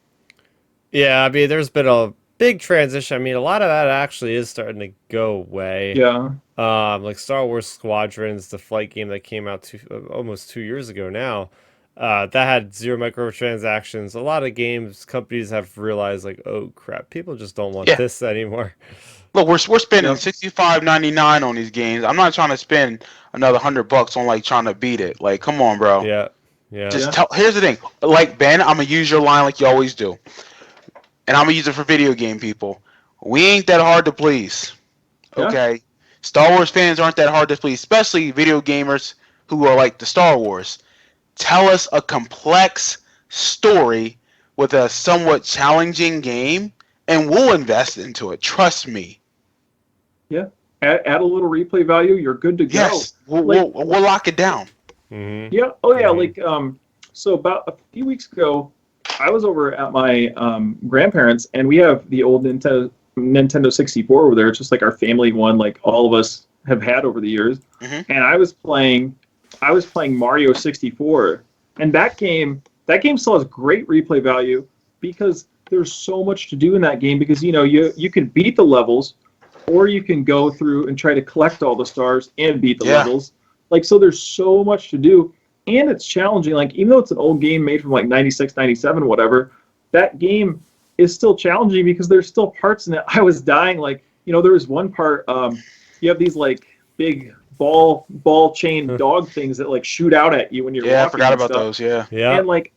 Yeah, I mean, there's been a big transition. I mean, a lot of that actually is starting to go away. Yeah. Like Star Wars Squadrons, the flight game that came out almost 2 years ago now, that had zero microtransactions. A lot of games companies have realized, like, oh crap, people just don't want this anymore. Look, we're spending $65.99 on these games. I'm not trying to spend another $100 on like trying to beat it. Like, come on, bro. Yeah. Here's the thing. Like Ben, I'm gonna use your line like you always do, and I'm gonna use it for video game people. We ain't that hard to please. Okay, Star Wars fans aren't that hard to please, especially video gamers who are like the Star Wars. Tell us a complex story with a somewhat challenging game, and we'll invest into it. Trust me. Yeah, add a little replay value. You're good to go. Yes, we'll lock it down. Mm-hmm. Yeah. Oh yeah. Like so about a few weeks ago, I was over at my grandparents, and we have the old Nintendo 64 over there. It's just like our family one, like all of us have had over the years. Mm-hmm. And I was playing Mario 64, and that game still has great replay value because there's so much to do in that game. Because you can beat the levels, or you can go through and try to collect all the stars and beat the levels. Like, so there's so much to do, and it's challenging. Like, even though it's an old game made from like 96, 97, whatever, that game is still challenging because there's still parts in it. I was dying. Like, there was one part, you have these like big ball chain dog things that like shoot out at you when you're walking. Yeah, I forgot about those. Yeah. And like,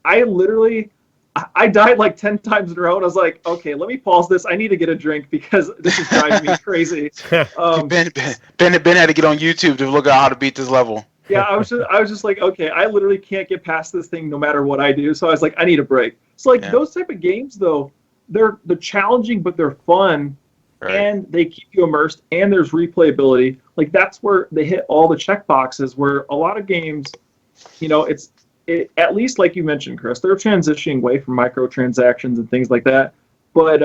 I died like 10 times in a row, and I was like, okay, let me pause this. I need to get a drink because this is driving me crazy. Ben had to get on YouTube to look at how to beat this level. Yeah, I was just like, okay, I literally can't get past this thing no matter what I do. So I was like, I need a break. So like those type of games though, they're challenging, but they're fun, and they keep you immersed, and there's replayability. Like that's where they hit all the check boxes. Where a lot of games, at least like you mentioned, Chris, they're transitioning away from microtransactions and things like that. But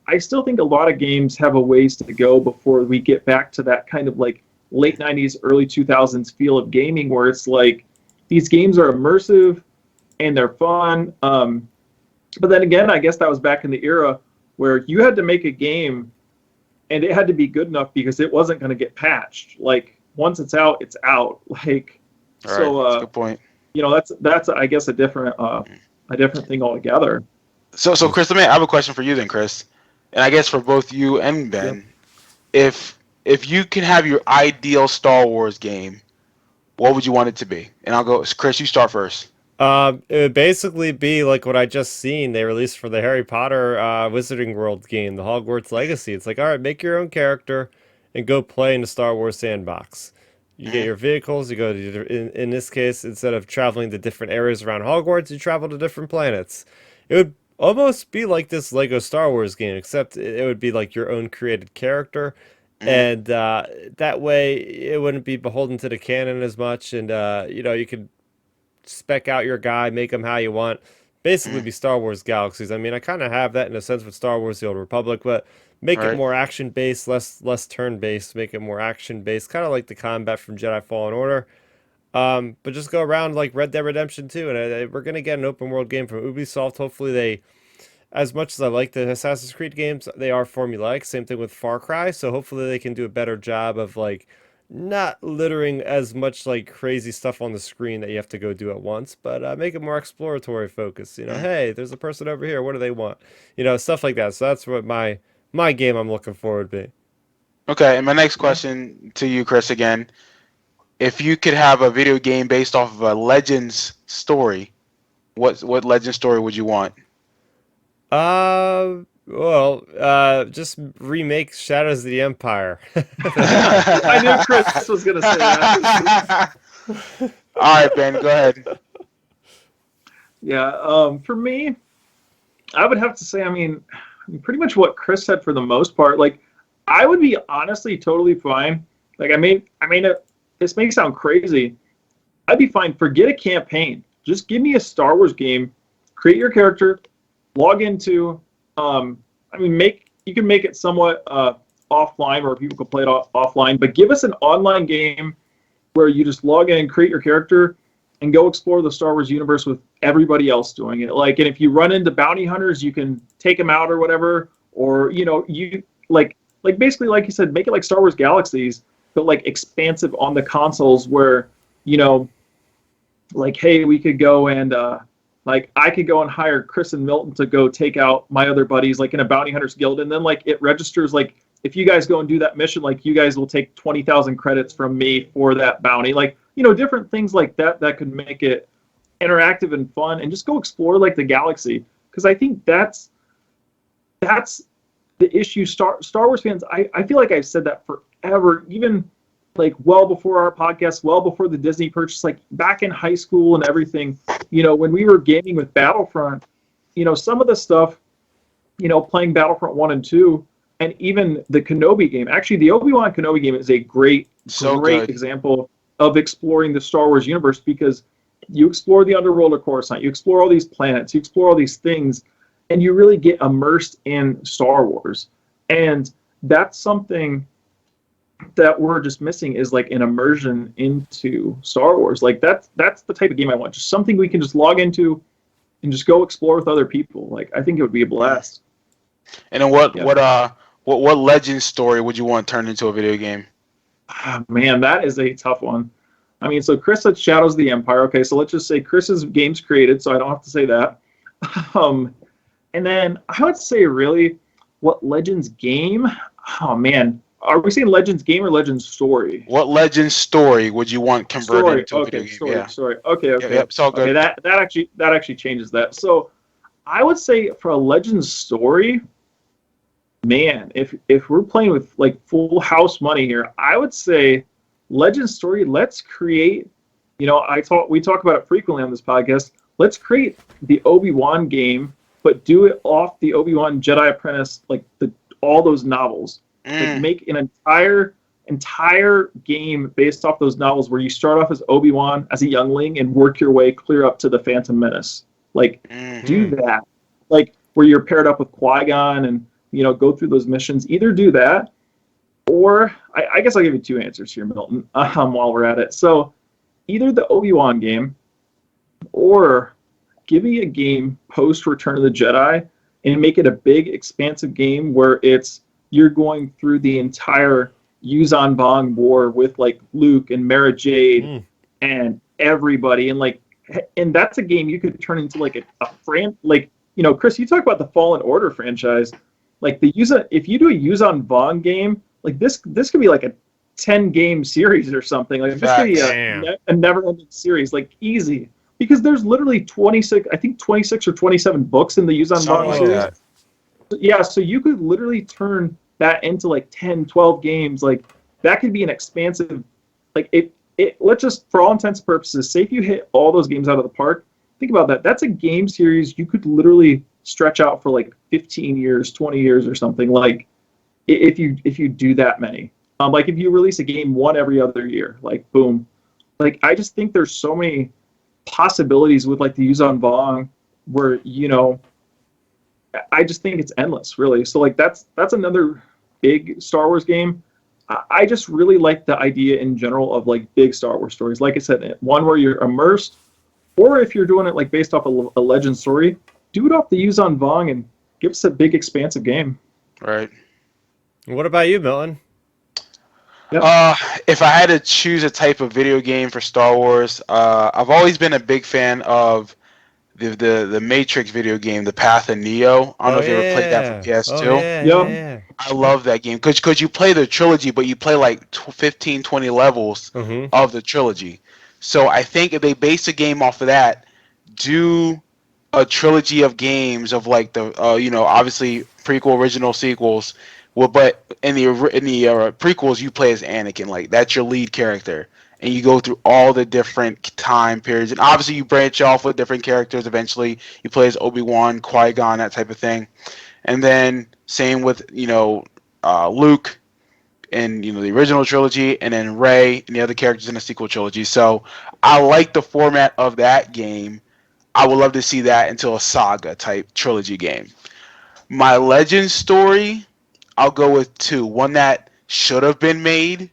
I still think a lot of games have a ways to go before we get back to that kind of like late 90s, early 2000s feel of gaming where it's like these games are immersive and they're fun. But then again, I guess that was back in the era where you had to make a game and it had to be good enough because it wasn't going to get patched. Like once it's out, it's out. Like, that's a good point. That's I guess a different thing altogether. So Chris, I have a question for you then, Chris, and I guess for both you and Ben. Yeah. If you can have your ideal Star Wars game, what would you want it to be? And I'll go, Chris, you start first. It would basically be like what I just seen they released for the Harry Potter Wizarding World game, the Hogwarts Legacy. It's like, all right, make your own character and go play in the Star Wars sandbox. You get Mhm. your vehicles, you go to, in this case, instead of traveling to different areas around Hogwarts, you travel to different planets. It would almost be like this Lego Star Wars game, except it would be like your own created character. Mhm. And that way, it wouldn't be beholden to the canon as much, and you could spec out your guy, make him how you want. Basically, Mhm. be Star Wars Galaxies. I mean, I kind of have that in a sense with Star Wars: The Old Republic, but make it Right. more action based, less turn based. Make it more action based, kind of like the combat from Jedi Fallen Order. But just go around like Red Dead Redemption 2, and we're gonna get an open world game from Ubisoft. Hopefully, they, as much as I like the Assassin's Creed games, they are formulaic. Same thing with Far Cry. So hopefully they can do a better job of like not littering as much like crazy stuff on the screen that you have to go do at once, but make it more exploratory focus. Mhm. Hey, there's a person over here. What do they want? Stuff like that. So that's what my game I'm looking forward to be. Okay, and my next Yeah. question to you, Chris, again. If you could have a video game based off of a Legends story, what Legend story would you want? Just remake Shadows of the Empire. I knew Chris was going to say that. All right, Ben, go ahead. Yeah, for me, I would have to say, pretty much what Chris said for the most part. Like, I would be honestly totally fine. Like, this may sound crazy. I'd be fine. Forget a campaign. Just give me a Star Wars game. Create your character. Log into. You can make it somewhat offline, where people can play it offline. But give us an online game where you just log in and create your character and go explore the Star Wars universe with everybody else doing it. Like, and if you run into bounty hunters, you can take them out or whatever. Or you basically, like you said, make it like Star Wars Galaxies, but like expansive on the consoles, where like, hey, we could go and like I could go and hire Chris and Milton to go take out my other buddies, like in a bounty hunters guild, and then like it registers, like if you guys go and do that mission, like you guys will take 20,000 credits from me for that bounty, like different things like that could make it interactive and fun, and just go explore like the galaxy, because I think that's the issue. Star Wars fans, I feel like I've said that forever, even like well before our podcast, well before the Disney purchase, like back in high school and everything, when we were gaming with Battlefront, some of the stuff, playing Battlefront 1 and 2, and even the Kenobi game. Actually, the Obi-Wan Kenobi game is a great Good. example of exploring the Star Wars universe, because you explore the underworld of Coruscant, you explore all these planets, you explore all these things, and you really get immersed in Star Wars. And that's something that we're just missing, is like an immersion into Star Wars. Like that's the type of game I want. Just something we can just log into and just go explore with other people. Like, I think it would be a blast. And then what Legend story would you want turned into a video game? Man, that is a tough one. So Chris said Shadows of the Empire. Okay, so let's just say Chris's game's created, so I don't have to say that. And then I would say, really, what Legends game? Oh man, are we saying Legends game or Legends story? What Legend story would you want converted into a video game? Story. Okay. Yep, it's all good. Okay, that actually changes that. So I would say for a Legends story, man, if we're playing with like full house money here, I would say Legends story. Let's create. We talk about it frequently on this podcast. Let's create the Obi-Wan game, but do it off the Obi-Wan Jedi Apprentice, like all those novels. Like, make an entire game based off those novels, where you start off as Obi-Wan as a youngling and work your way clear up to the Phantom Menace. Like, do that. Like, where you're paired up with Qui-Gon and go through those missions. Either do that, or I guess I'll give you two answers here, Milton, while we're at it. So either the Obi-Wan game, or give me a game post Return of the Jedi and make it a big, expansive game where you're going through the entire Yuuzhan Vong war with like Luke and Mara Jade and everybody, and that's a game you could turn into like a Chris, you talk about the Fallen Order franchise, like if you do a Yuuzhan Vong game, like this could be like a 10 game series or something. Like, this could be a never-ending series, like easy. because there's literally 26 or 27 books in the Yuzan Something Vong like series. that. Yeah, so you could literally turn that into like 10, 12 games. Like that could be an expansive, like let's just, for all intents and purposes, say if you hit all those games out of the park, think about that. That's a game series you could literally stretch out for like 15 years, 20 years or something. Like if you do that many. Like if you release a game one every other year, like boom. Like I just think there's so many possibilities with like the Yuzan Vong where, I just think it's endless, really. So like that's another big Star Wars game. I just really like the idea in general of like big Star Wars stories. Like I said, one where you're immersed, or if you're doing it like based off a legend story, do it off the Yuzan Vong and give us a big expansive game. Right. What about you, Milton? Yep. If I had to choose a type of video game for Star Wars, I've always been a big fan of the Matrix video game, The Path of Neo. I don't know if you ever played that for Oh PS2. yeah, Yep. yeah. I love that game because you play the trilogy, but you play like 15, 20 levels Mm-hmm. of the trilogy. So I think if they base a game off of that, do a trilogy of games of like the obviously prequel, original, sequels. Well, but in the prequels, you play as Anakin, like that's your lead character, and you go through all the different time periods, and obviously you branch off with different characters. Eventually, you play as Obi-Wan, Qui-Gon, that type of thing, and then same with Luke in the original trilogy, and then Rey and the other characters in the sequel trilogy. So I like the format of that game. I would love to see that into a saga type trilogy game. My Legends story, I'll go with two. One that should have been made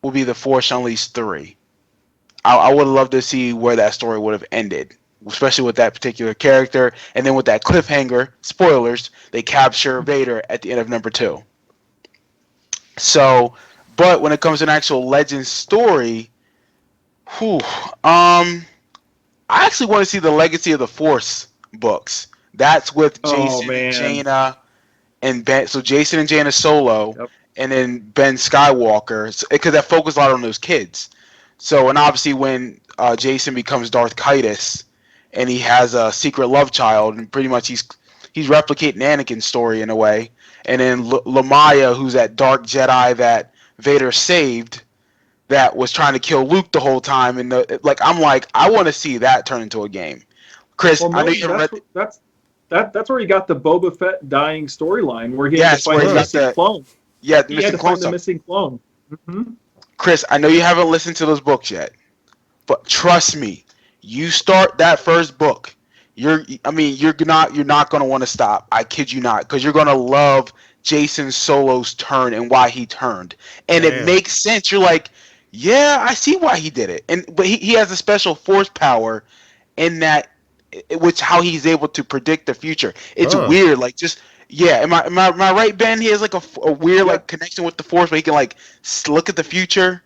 will be The Force Unleashed 3. I would love to see where that story would have ended, especially with that particular character, and then with that cliffhanger, spoilers, they capture Vader at the end of number 2. So, but when it comes to an actual Legends story, I actually want to see the Legacy of the Force books. That's with Oh Jason and man. Jaina and Ben. So Jason and Jaina solo, Yep. and then Ben Skywalker, because that focused a lot on those kids. So, and obviously when Jason becomes Darth Kaitis, and he has a secret love child, and pretty much he's replicating Anakin's story in a way. And then Lamaya, who's that dark Jedi that Vader saved, that was trying to kill Luke the whole time, and I want to see that turn into a game. Chris, Well, I know no, you read. that's where he got the Boba Fett dying storyline, where he had Yes, to find where the he got missing clone. Yeah, He had missing to clone find the stuff. missing clone. Mm-hmm. Chris, I know you haven't listened to those books yet, but trust me, you start that first book, you're not going to want to stop. I kid you not, because you're going to love Jason Solo's turn and why he turned, and it Damn. makes sense. You're like, yeah, I see why he did it, but he has a special force power in that, which how he's able to predict the future. It's Huh. weird, like just. Yeah, am I right, Ben? He has like a weird Yeah. like connection with the force, where he can like look at the future.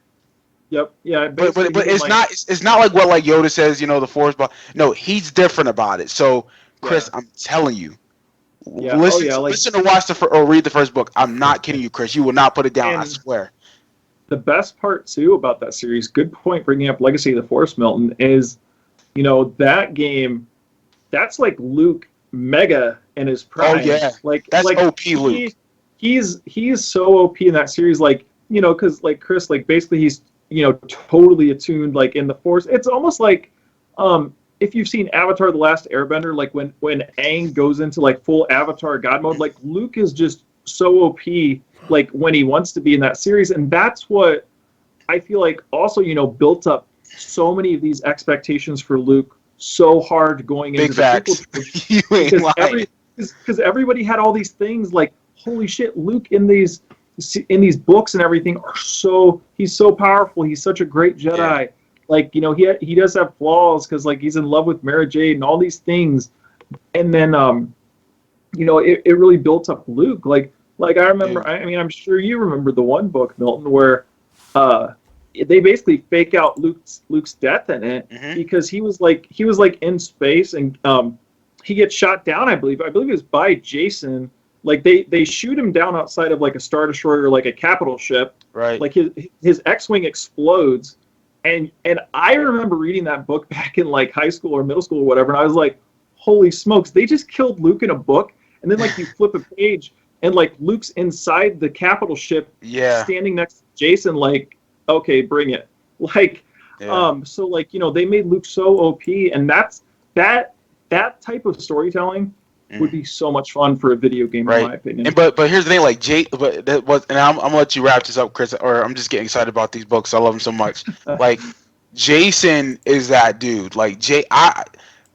Yep. Yeah. But Basically, he it's can, not like what like Yoda says, the force. But no, he's different about it. So Chris, Yeah. I'm telling you, Yeah. Oh yeah. Like, listen to watch or read the first book. I'm not kidding you, Chris. You will not put it down. I and swear. the best part too about that series, good point bringing up Legacy of the Force, Milton, is that game. That's like Luke mega in his prime. Oh yeah, Like OP Luke. He's so OP in that series. Like because like Chris, like basically he's totally attuned like in the Force. It's almost like if you've seen Avatar: The Last Airbender, like when Aang goes into like full Avatar God mode, like Luke is just so OP like when he wants to be in that series, and that's what I feel like also built up so many of these expectations for Luke so hard going Big into facts. the prequel You ain't lying. because everybody had all these things like holy shit, Luke in these books and everything he's so powerful, he's such a great Jedi. Yeah. Like he does have flaws because like he's in love with Mara Jade and all these things, and then it really built up Luke. Like I remember, Yeah. I mean I'm sure you remember the one book, Milton, where they basically fake out Luke's death in it because he was like in space and he gets shot down. I believe it was by Jason. Like they shoot him down outside of like a Star Destroyer or like a capital ship. Right. Like his X-wing explodes, And I remember reading that book back in like high school or middle school or whatever, and I was like, holy smokes, they just killed Luke in a book, and then like you flip a page and like Luke's inside the capital ship, Yeah. standing next to Jason, like, okay, bring it. Like, Yeah. so like, you know, they made Luke so OP, and that type of storytelling would be so much fun for a video game, in my opinion. And but here's the thing, like but that was, and I'm gonna let you wrap this up, Chris, or I'm just getting excited about these books. I love them so much. Like Jason is that dude. Like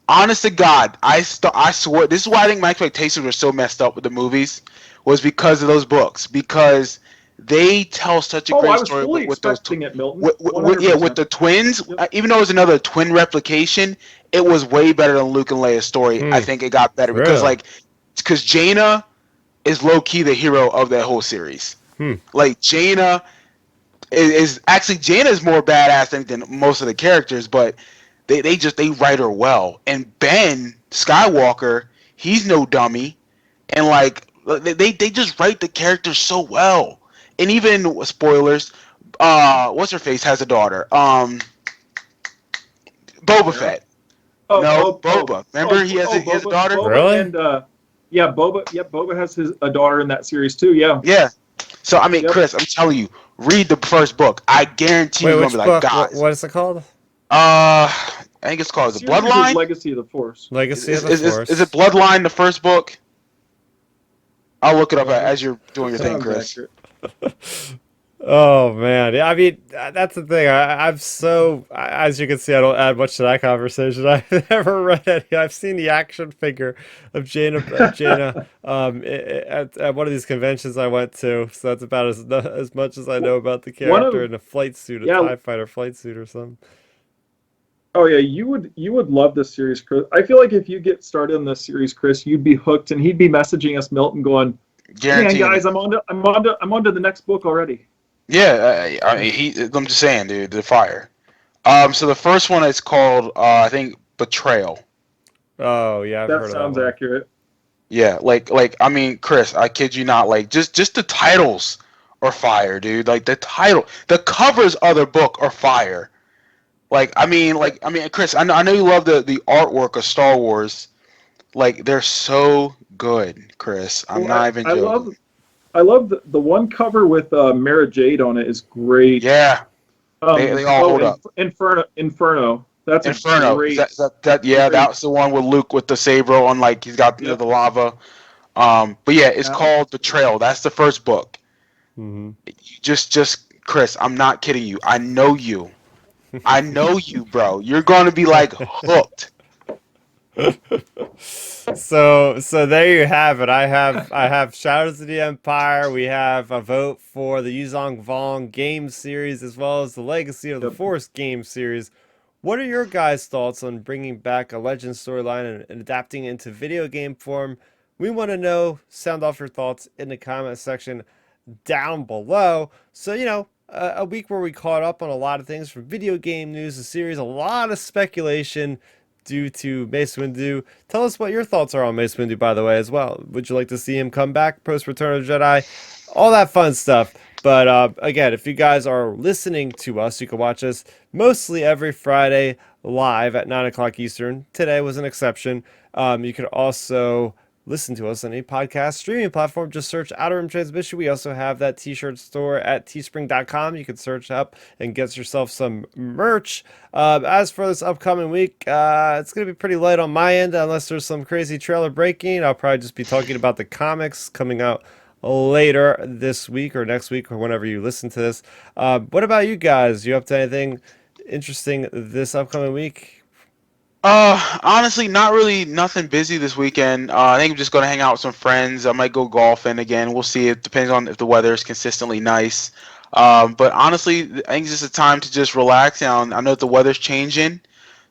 honest to God, I swear this is why I think my expectations were so messed up with the movies, was because of those books, because they tell such a great story with those it, Milton. with the twins. Yep. Even though it was another twin replication, it was way better than Luke and Leia's story. I think it got better because Jaina is low key the hero of that whole series. Like Jaina is actually more badass than most of the characters, but they write her well. And Ben Skywalker, he's no dummy, and like they just write the characters so well. And even spoilers, what's her face has a daughter. Boba Fett. Boba. Remember he has a daughter. Boba, really? And Boba. Yeah, Boba has a daughter in that series too. Yeah. Yeah. So I mean, Chris, I'm telling you, read the first book. I guarantee you're gonna be like, guys. What is it called? I think it's called The Bloodline. Legacy of the Force. Legacy of the Force. Is it Bloodline the first book? I'll look it up as you're doing your thing, Chris. Oh man, yeah. I mean, that's the thing. I'm so, as you can see, I don't add much to that conversation. I've never read any. I've seen the action figure of Jaina, at one of these conventions I went to. So that's about as much as I know about the character in a flight suit, a TIE fighter flight suit or something. Oh yeah, you would love this series, Chris. I feel like if you get started in this series, Chris, you'd be hooked, and he'd be messaging us, Milton, going, "Man, guys, I'm on to the next book already." Yeah, I mean, I'm just saying, dude, the fire. So the first one is called, I think, Betrayal. Oh yeah, I've heard of that. That sounds accurate. Yeah, like I mean, Chris, I kid you not, like just the titles are fire, dude. Like the covers of the book are fire. I mean, Chris, I know you love the artwork of Star Wars. Like they're so good, Chris. I'm not even joking. I love the one cover with Mara Jade on it is great. Yeah, they all hold up. Inferno. That's Inferno. Great. That's the one with Luke with the saber on, like he's got the lava. But yeah, it's called Betrayal. That's the first book. Mm-hmm. Just Chris, I'm not kidding you. I know you. I know you, bro. You're going to be like hooked. So there you have it. I have Shadows of the Empire. We have a vote for the Yuzong Vong game series as well as the Legacy of the Force game series. What are your guys' thoughts on bringing back a Legend storyline and adapting it into video game form? We want to know. Sound off your thoughts in the comment section down below. So, you know, a week where we caught up on a lot of things from video game news, the series, a lot of speculation due to Mace Windu. Tell us what your thoughts are on Mace Windu, by the way, as well. Would you like to see him come back post Return of the Jedi? All that fun stuff. But again, if you guys are listening to us, you can watch us mostly every Friday live at 9 o'clock Eastern. Today was an exception. You can also listen to us on a podcast streaming platform. Just search Outer Rim Transmission. We also have that t-shirt store at teespring.com. You can search up and get yourself some merch. As for this upcoming week, it's going to be pretty light on my end unless there's some crazy trailer breaking. I'll probably just be talking about the comics coming out later this week or next week or whenever you listen to this. What about you guys? You up to anything interesting this upcoming week? Honestly, not really. Nothing busy this weekend. I think I'm just gonna hang out with some friends. I might go golfing again. We'll see. It depends on if the weather is consistently nice. But honestly, I think it's just a time to just relax. And I know the weather's changing,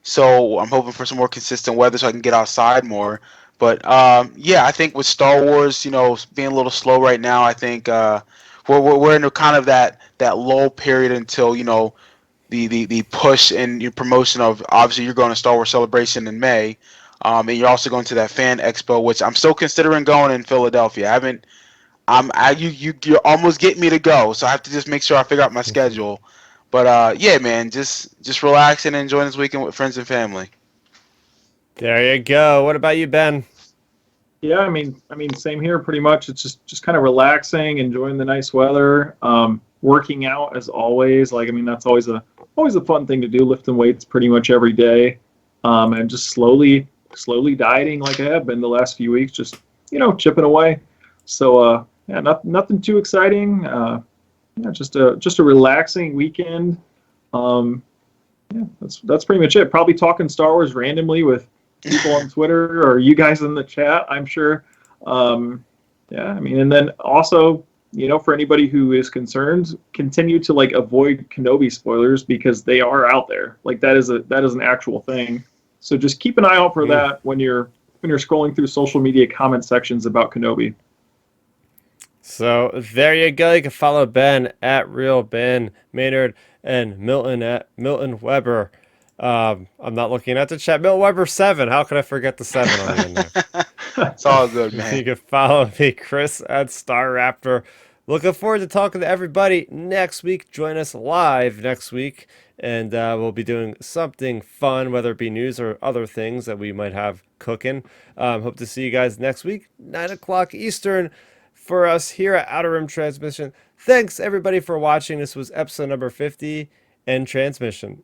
so I'm hoping for some more consistent weather so I can get outside more. But yeah, I think with Star Wars, you know, being a little slow right now, I think we're in kind of that lull period until, you know, the push and your promotion of, obviously you're going to Star Wars Celebration in May, and you're also going to that fan expo, which I'm still considering going in Philadelphia. I haven't, you're almost getting me to go, so I have to just make sure I figure out my schedule. But yeah, man, just relaxing and enjoying this weekend with friends and family. There you go. What about you, Ben? Yeah, I mean, same here. Pretty much, it's just kind of relaxing, enjoying the nice weather, working out as always. Like, I mean, that's always a fun thing to do, lifting weights pretty much every day, and just slowly dieting like I have been the last few weeks. Just chipping away. So yeah, nothing too exciting. Yeah, just a relaxing weekend. Um, yeah, that's pretty much it. Probably talking Star Wars randomly with people on Twitter or you guys in the chat, I'm sure. Yeah, I mean, and then also, for anybody who is concerned, continue to like avoid Kenobi spoilers because they are out there. Like that is an actual thing. So just keep an eye out for that when you're scrolling through social media comment sections about Kenobi. So there you go. You can follow Ben at Real Ben Maynard and Milton at Milton Weber. I'm not looking at the chat. Milton Weber 7. How could I forget the 7 on the end there? It's all good, You man. can follow me, Chris at Starrapter. Looking forward to talking to everybody next week. Join us live next week, and we'll be doing something fun, whether it be news or other things that we might have cooking. Hope to see you guys next week, 9 o'clock Eastern, for us here at Outer Rim Transmission. Thanks, everybody, for watching. This was episode number 50 and Transmission.